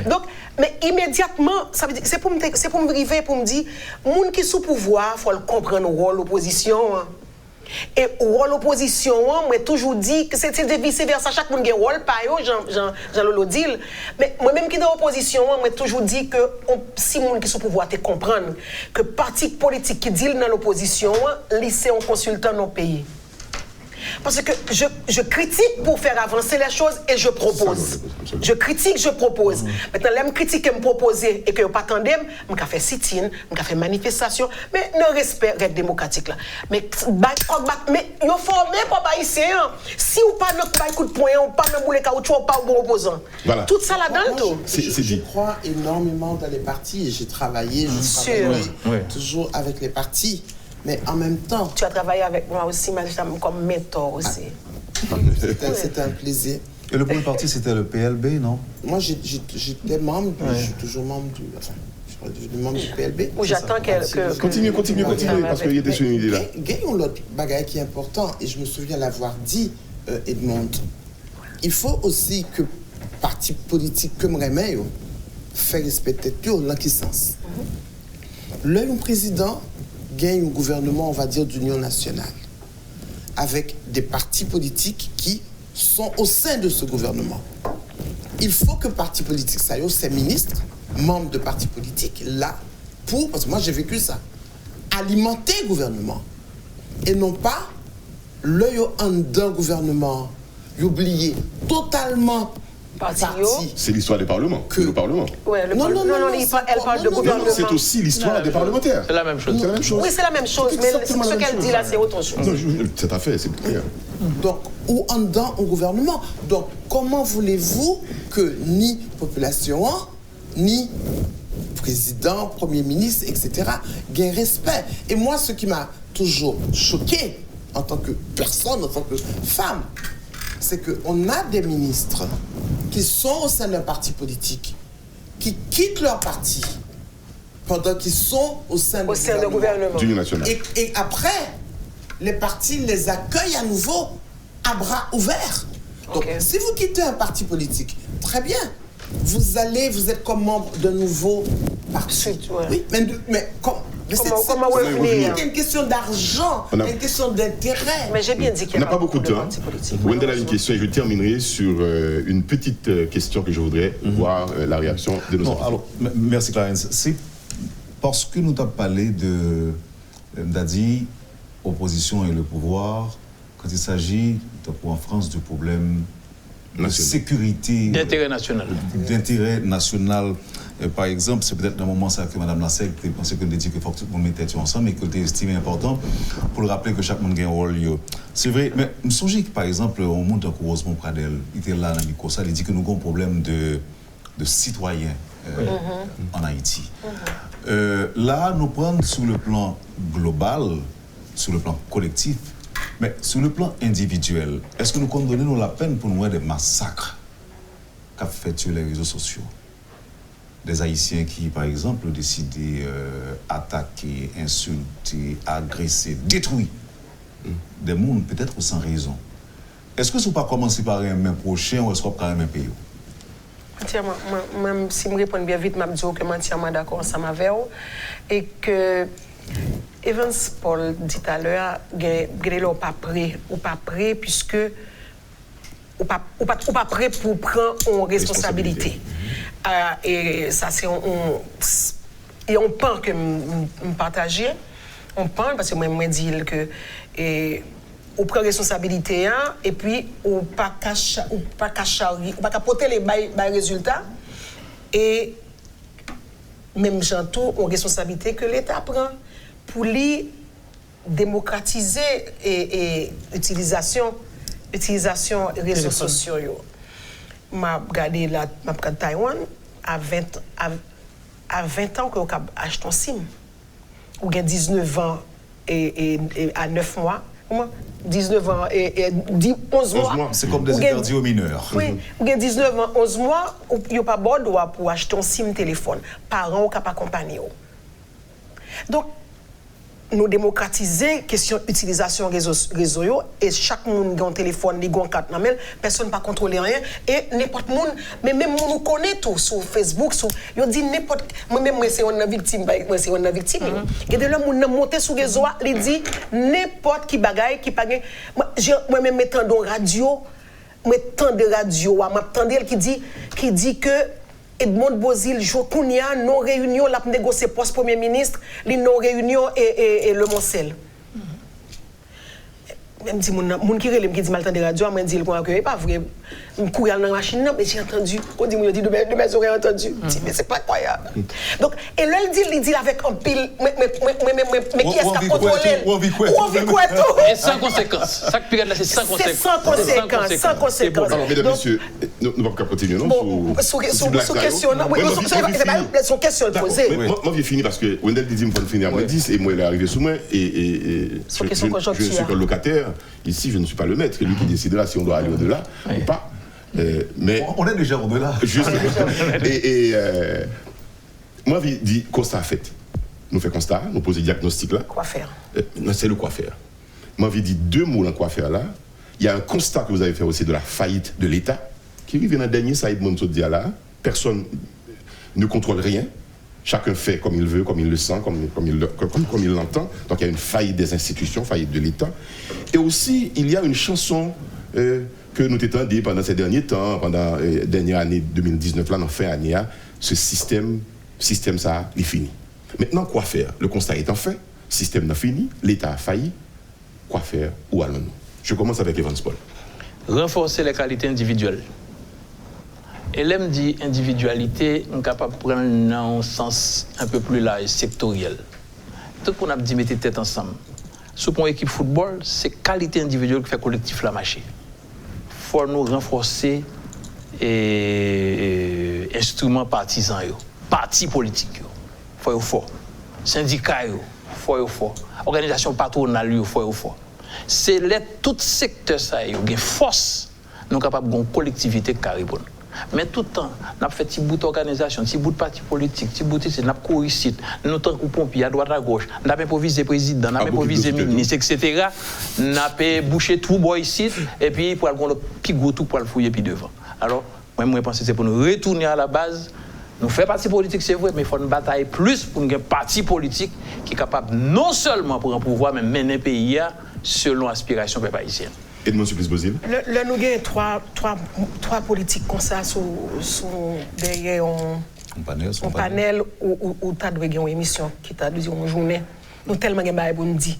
Donc, mais immédiatement, ça veut dire, c'est pour me driver, pour me dire, monde qui sous pouvoir, faut le comprendre au rôle l'opposition. Et au rôle opposition, moi toujours dit que c'est vice-versa, chaque monde a un rôle, pas Jean-Lolo dit. Mais moi-même qui dans l'opposition, moi toujours dit que si monde qui sont pouvoir te comprendre que parti politique qui dit dans l'opposition, lycée en consultant nos pays. Parce que je critique pour faire avancer les choses et je propose. Je critique, je propose. Maintenant, là, je critique et me proposer et que je ne pas attendre, je vais faire sit-in, je vais faire manifestation, mais le respect règle démocratique là. Mais il faut former pour pas ici. Si ou pas notre coup de poing, ou pas notre boulet caoutchouc, ou pas au bon opposant. Voilà. Tout ça là-dedans. Je crois énormément dans les partis et j'ai travaillé, toujours avec les partis. Mais en même temps... Tu as travaillé avec moi aussi, comme mentor aussi. C'était un plaisir. Et le premier parti, c'était le PLB, non? Moi, j'étais membre, je suis toujours membre du... Enfin, je suis membre du PLB. Où j'attends que... Continue, parce qu'il était sur une idée là. Il y a un autre bagage qui est important, et je me souviens l'avoir dit, Edmond. Il faut aussi que parti politique comme Rémy fait respecter tout dans quel sens. Le président gagne un gouvernement, on va dire, d'union nationale, avec des partis politiques qui sont au sein de ce gouvernement. Il faut que partis politiques, ça y est, ces ministres, membres de partis politiques, là, parce que moi j'ai vécu ça, alimenter le gouvernement. Et non pas, l'œil en d'un gouvernement, oublier totalement parti. C'est l'histoire des parlements. Le Parlement. Ouais, elle parle de gouvernement. C'est aussi l'histoire des parlementaires. C'est la même chose. Oui, c'est la même chose, mais ce qu'elle dit là, c'est autre chose. Tout à fait, c'est clair. Donc, ou en dedans au gouvernement. Donc, comment voulez-vous que ni population, ni président, premier ministre, etc., gagnent respect? Et moi, ce qui m'a toujours choqué, en tant que personne, en tant que femme, c'est qu'on a des ministres qui sont au sein d'un parti politique, qui quittent leur parti pendant qu'ils sont au sein du gouvernement. D'Union nationale. Et après, les partis les accueillent à nouveau à bras ouverts. Donc, si vous quittez un parti politique, très bien, vous êtes comme membre d'un nouveau parti. Oui, mais comment revenir? C'est une question d'argent, une question d'intérêt. Mais j'ai bien dit qu'il n'y a pas beaucoup de temps. Wendell a une question et je terminerai sur une petite question que je voudrais voir la réaction de nos invités. Alors, merci Clarence. C'est parce que nous avons parlé d'Adi, opposition et le pouvoir, quand il s'agit, en France, du problème de sécurité. D'intérêt national. D'intérêt national. Par exemple, c'est peut-être un moment ça que Mme Lassec pensait qu'on dit qu'il faut que tout le monde mette ensemble et que c'était estimé important pour le rappeler que chaque monde a un rôle. C'est vrai, mais je me souviens que par exemple, on monte un Rosemont Pradel, il était là dans Mikosa, il dit que nous avons un problème de citoyens en Haïti. Là, nous prenons sur le plan global, sur le plan collectif, mais sur le plan individuel, est-ce que nous condamnons la peine pour nous voir des massacres qu'a fait sur les réseaux sociaux? Des Haïtiens qui, par exemple, ont décidé attaquer, insulter, agresser, détruire des mondes, peut-être sans raison. Est-ce que ce n'est pas commencer par un même prochain ou est-ce qu'on prend un même pays? Même si je réponds bien vite, je dis que je suis entièrement d'accord avec vous. Et que Evans Paul dit à l'heure, Grélo n'est pas prêt, puisque ou pas prêt pour prendre une responsabilité. Et ça, c'est on pense que me partager. On pense, parce que moi, je dis que on prend responsabilité et puis on pas porter les résultats. Et même j'entends une responsabilité que l'État prend pour lui démocratiser et utilisation des réseaux sociaux. m'a regardé la map de Taïwan à 20 ans que vous avez acheté un SIM. Ou bien 19 ans et à 9 mois. Comment 19 ans et 11 mois. C'est comme des interdits aux mineurs. Oui, ou bien 19 ans, 11 mois, il n'y a pas bon droit pour acheter un SIM téléphone. Parents ou pas accompagner. Donc, nous démocratiser la question d'utilisation réseau et chaque monde a un téléphone, il a un carte, personne ne peut contrôler rien et n'importe qui, mais même nous connaît tout sur Facebook, il dit n'importe moi-même moi c'est une victime, et de là on monter sur réseau, il dit n'importe qui bagaille qui pas moi-même mettant dans radio, mettant de radio, m'attendait qui dit que Edmond Bozil, Jokounia, non réunion, la négocier poste Premier ministre, les non réunion et le Moncel. Même si mon qui relève qui dit mal de radio, m'a dit le point que pas vrai. Je courir dans la machine mais j'ai entendu. On dit moi dit de mes oreilles entendu. Mais c'est pas incroyable. Donc et là il dit avec un pile mais qui est-ce qui a contrôlé? On vit quoi tout? Et sans conséquence. Ça que là c'est sans conséquence. Sans conséquence. Alors mesdames messieurs, nous ne pouvons pas continuer non sur question non. C'est son question posée. Moi j'ai fini parce que Wendell dit me finir à moi 10 et moi il est arrivé sous moi et je suis que locataire. Ici, je ne suis pas le maître, c'est lui qui décidera si on doit aller au-delà ou pas. Mais on est déjà au-delà. Moi, je dis constat fait. Nous faisons constat, nous posons diagnostic là. Quoi faire? C'est le quoi faire. Moi, je dis 2 mots dans quoi faire là. Il y a un constat que vous avez fait aussi de la faillite de l'État, qui vient dans le dernier Saïd Monsodia là. Personne ne contrôle rien. Chacun fait comme il veut, comme il le sent, comme il l'entend. Donc il y a une faillite des institutions, faillite de l'État. Et aussi, il y a une chanson que nous t'étendons dit pendant ces derniers temps, pendant la dernière année 2019, là, dans fin année, ce système ça, il est fini. Maintenant, quoi faire? Le constat étant fait, le système n'a fini, l'État a failli. Quoi faire? Où allons-nous? Je commence avec Evans Paul. Renforcer les qualités individuelles. Et l'aime dit individualité, on est capable de prendre un sens un peu plus large, sectoriel. Tout le monde a dit mettez tête ensemble. Sous pour une équipe football, c'est qualité individuelle qui fait collectif la marcher. Il faut nous renforcer et instruments partisans, partis politiques. Il faut être fort. Syndicats, il faut être fort. Organisation patronale, il faut être fort. C'est tout secteur ça, il y a une force, nous sommes capables d'une collectivité caribou. Mais tout le temps, nous avons fait petit bout d'organisation, petit bout de parti politique, petit bout de nous avons couru ici, nous avons pompiers à droite à gauche, nous avons improvisé président, nous avons improvisé ministre, etc. Nous avons bouché tout bois ici, et puis pour aller le plus gros tout pour le fouiller puis devant. Alors, moi, je pense que c'est pour nous retourner à la base. Nous faisons parti politique, c'est vrai, mais il faut une bataille plus pour un parti politique qui est capable non seulement pour un pouvoir, mais mener le pays selon l'aspiration peuple haïtien. Edmond Supplice Bozil. Là, nous avons trois politiques comme ça derrière un panel où tu as une émission qui t'a dit une journée. Nous tellement de choses pour nous dire.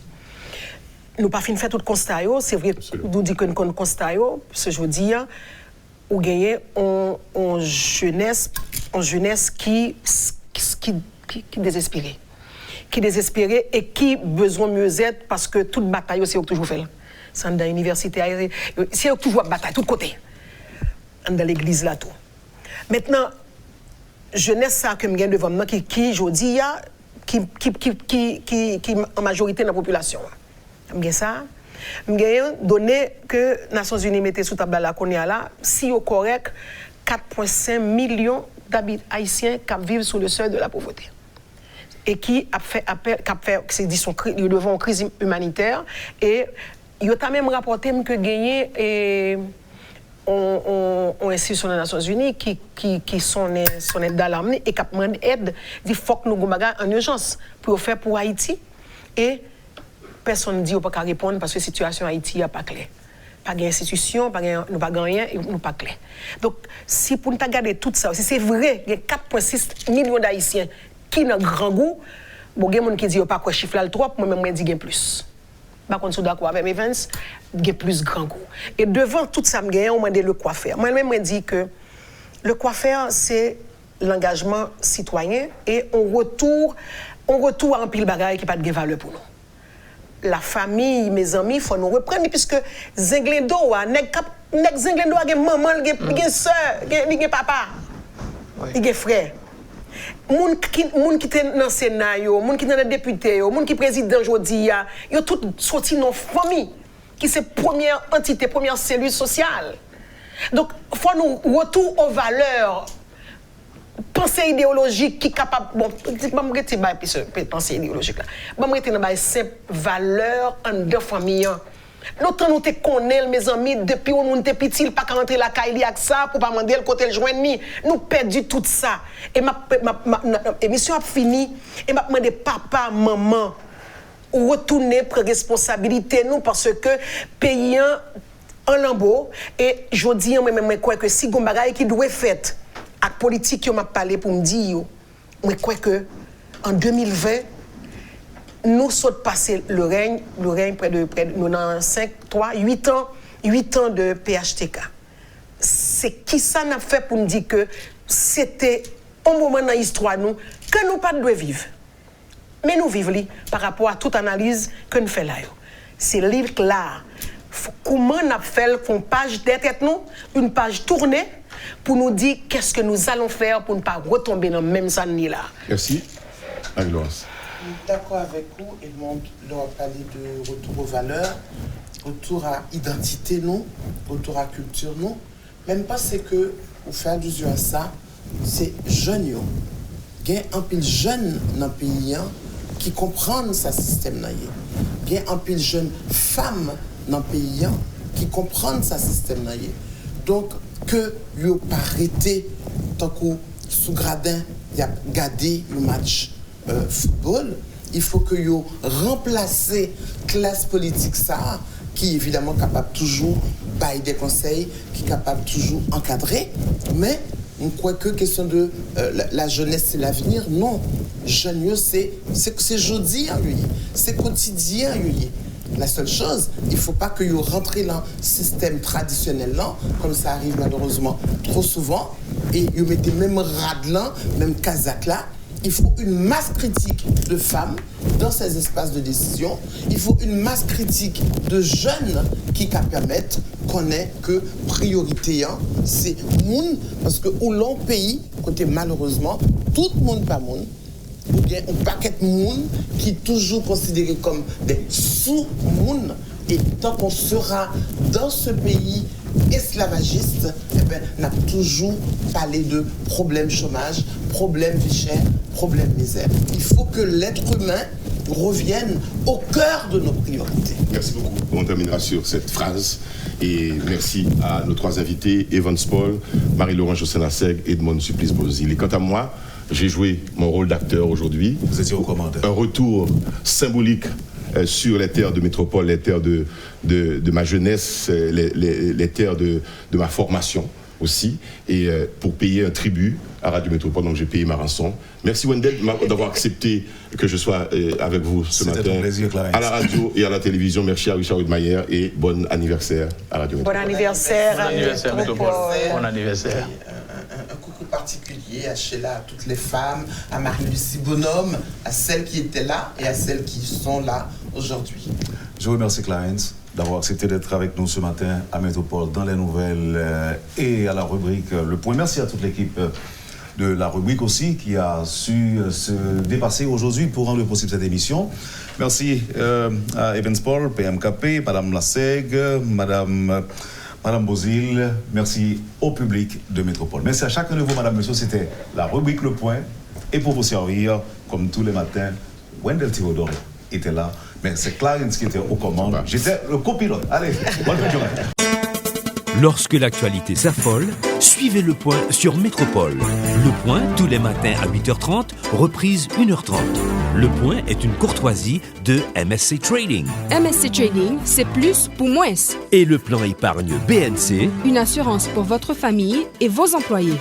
Nous n'avons pas fini de faire tout le constat. C'est vrai, nous disons que nous avons un constat. Ce que je veux dire, nous avons une jeunesse qui désespérée. Qui désespérée et qui besoin de mieux être parce que toute bataille, c'est toujours fait. C'est dans l'université, c'est toujours bataille, tout côté. Dans l'église là tout. Maintenant, jeunesse ça que me devant moi qui je dis qui en majorité dans la population. Me ça, me donné que Nations Unies mettait sous table là qu'on est là, si au correct 4,5 millions d'habitants haïtiens qui vivent sous le seuil de la pauvreté. Et qui a fait appel, c'est dit son devant une crise humanitaire et il a même rapporté que gagné et on institution des Nations Unies qui sont aide d'alarme et qui demande aide, dit faut que nous gomaga en urgence pour faire pour Haïti et personne ne dit on pas qu'à répondre parce que la situation Haïti n'est pas claire. Pas d'institution, nous pas rien et nous pas clair. Donc si pour nous regarder tout ça, si c'est vrai, il y a 4,6 millions d'Haïtiens qui ont grand goût, bon, il y a des gens qui disent pas quoi chiffre là le 3, moi-même je dis qu'il y a plus. Par contre, je suis d'accord avec Evans, il y a plus grand goût. Et devant tout ça, on m'a dit le quoi faire. Moi-même, je dis que le quoi faire, c'est l'engagement citoyen et on retourne à un pile bagaille qui n'a pas de valeur pour nous. la famille, mes amis, il faut nous reprendre, puisque Zenglendo, nèg Zenglendo a une maman, il a une soeur, il a un papa, il a un frère. Moun qui sont dans le Sénat, moun qui sont dans le député, moun qui président aujourd'hui, ils ont tous sorti dans la famille, qui c'est la première entité, première cellule sociale. Donc, il faut nous retourner aux valeurs. Pensée idéologique qui est capable. Bon, je ne vais pas me pensée idéologique là. Je vais me mettre simple valeur en deux familles. L'autre nous te connaît, mes amis, depuis où nous sommes petits, il pas qu'à rentrer la caille avec ça pour pas demander le côté le joindre ni. Nous perdu tout ça. Et ma émission a fini et m'a demandé papa, maman, retourner prendre responsabilité nous parce que payant en lambeau et je dis moi crois que si gon bagaille qui doit fait avec politique qui m'a parlé pour me dire moi crois que en 2020 nous sommes passé le règne près de nous dans 8 ans de PHTK. C'est qui ça n'a fait pour nous dire que c'était un moment dans l'histoire nous que nous pas devons vivre. Mais nous vivons par rapport à toute analyse que nous faisons là. C'est livre là. Comment on a fait une page d'être nous, une page tournée pour nous dire qu'est-ce que nous allons faire pour ne pas retomber dans le même année là. Merci. Marie-Laurence. D'accord avec vous, Edmond, on a parlé de retour aux valeurs, retour à identité, nous, retour à culture, nous. Même pas c'est que, pour faire allusion à ça, c'est jeunes. Il y a un pile jeune dans le pays qui comprennent ce système. Il y a un pile jeune femme dans le pays qui comprennent ce système. Donc, que vous pas arrêté tant que sous gradin, il y a gardé le match football, il faut que vous remplacez classe politique ça qui est évidemment capable toujours bailler des conseils, qui est capable toujours encadrer, mais on croit que question de la jeunesse c'est l'avenir, non. Jeune c'est jeudi, c'est quotidien. La seule chose, il ne faut pas que vous rentrez dans le système traditionnel là, comme ça arrive malheureusement trop souvent, et vous mettez même rad là, même kazakh là. Il faut une masse critique de femmes dans ces espaces de décision. Il faut une masse critique de jeunes qui permettent qu'on ait que priorité, c'est moun, parce que où l'on pays, côté malheureusement, tout le monde pas moun, ou bien un paquet de moun qui est toujours considéré comme des sous-moun. Et tant qu'on sera dans ce pays esclavagiste, on a toujours parlé de problème chômage, problème vie chère, problème misère. Il faut que l'être humain revienne au cœur de nos priorités. Merci beaucoup. On terminera sur cette phrase. Et merci à nos trois invités, Evans Paul, Marie-Laurence Jossena-Seg et Edmond Supplice-Bozil. Et quant à moi, j'ai joué mon rôle d'acteur aujourd'hui. Vous étiez au commandeur. Un retour symbolique sur les terres de métropole, les terres de ma jeunesse, les terres de ma formation aussi, et pour payer un tribut à Radio Métropole, donc j'ai payé ma rançon. Merci Wendell d'avoir accepté que je sois avec vous ce matin. C'était un plaisir, Clarence. À la radio et à la télévision. Merci à Richard Widmayer et bon anniversaire à Radio Métropole. Bon anniversaire. Bon anniversaire Métropole. Bon anniversaire. Un coucou particulier à Sheila, à toutes les femmes, à Marie-Lucie Bonhomme, à celles qui étaient là et à celles qui sont là aujourd'hui. Je vous remercie Clarence d'avoir accepté d'être avec nous ce matin à Métropole dans les nouvelles et à la rubrique Le Point. Merci à toute l'équipe de la rubrique aussi qui a su se dépasser aujourd'hui pour rendre possible cette émission. Merci à Evans Paul, PMKP, Madame Laseg, Madame Bozil, merci au public de Métropole. Merci à chacun de vous, Madame, Monsieur. C'était la rubrique Le Point. Et pour vous servir, comme tous les matins, Wendell Théodore était là, mais c'est Clarence qui était aux commandes. J'étais le copilote. Allez, bonne journée. Lorsque l'actualité s'affole, suivez Le Point sur Métropole. Le Point, tous les matins à 8h30, reprise 1h30. Le Point est une courtoisie de MSC Trading. MSC Trading, c'est plus pour moins. Et le plan épargne BNC, Une assurance pour votre famille et vos employés.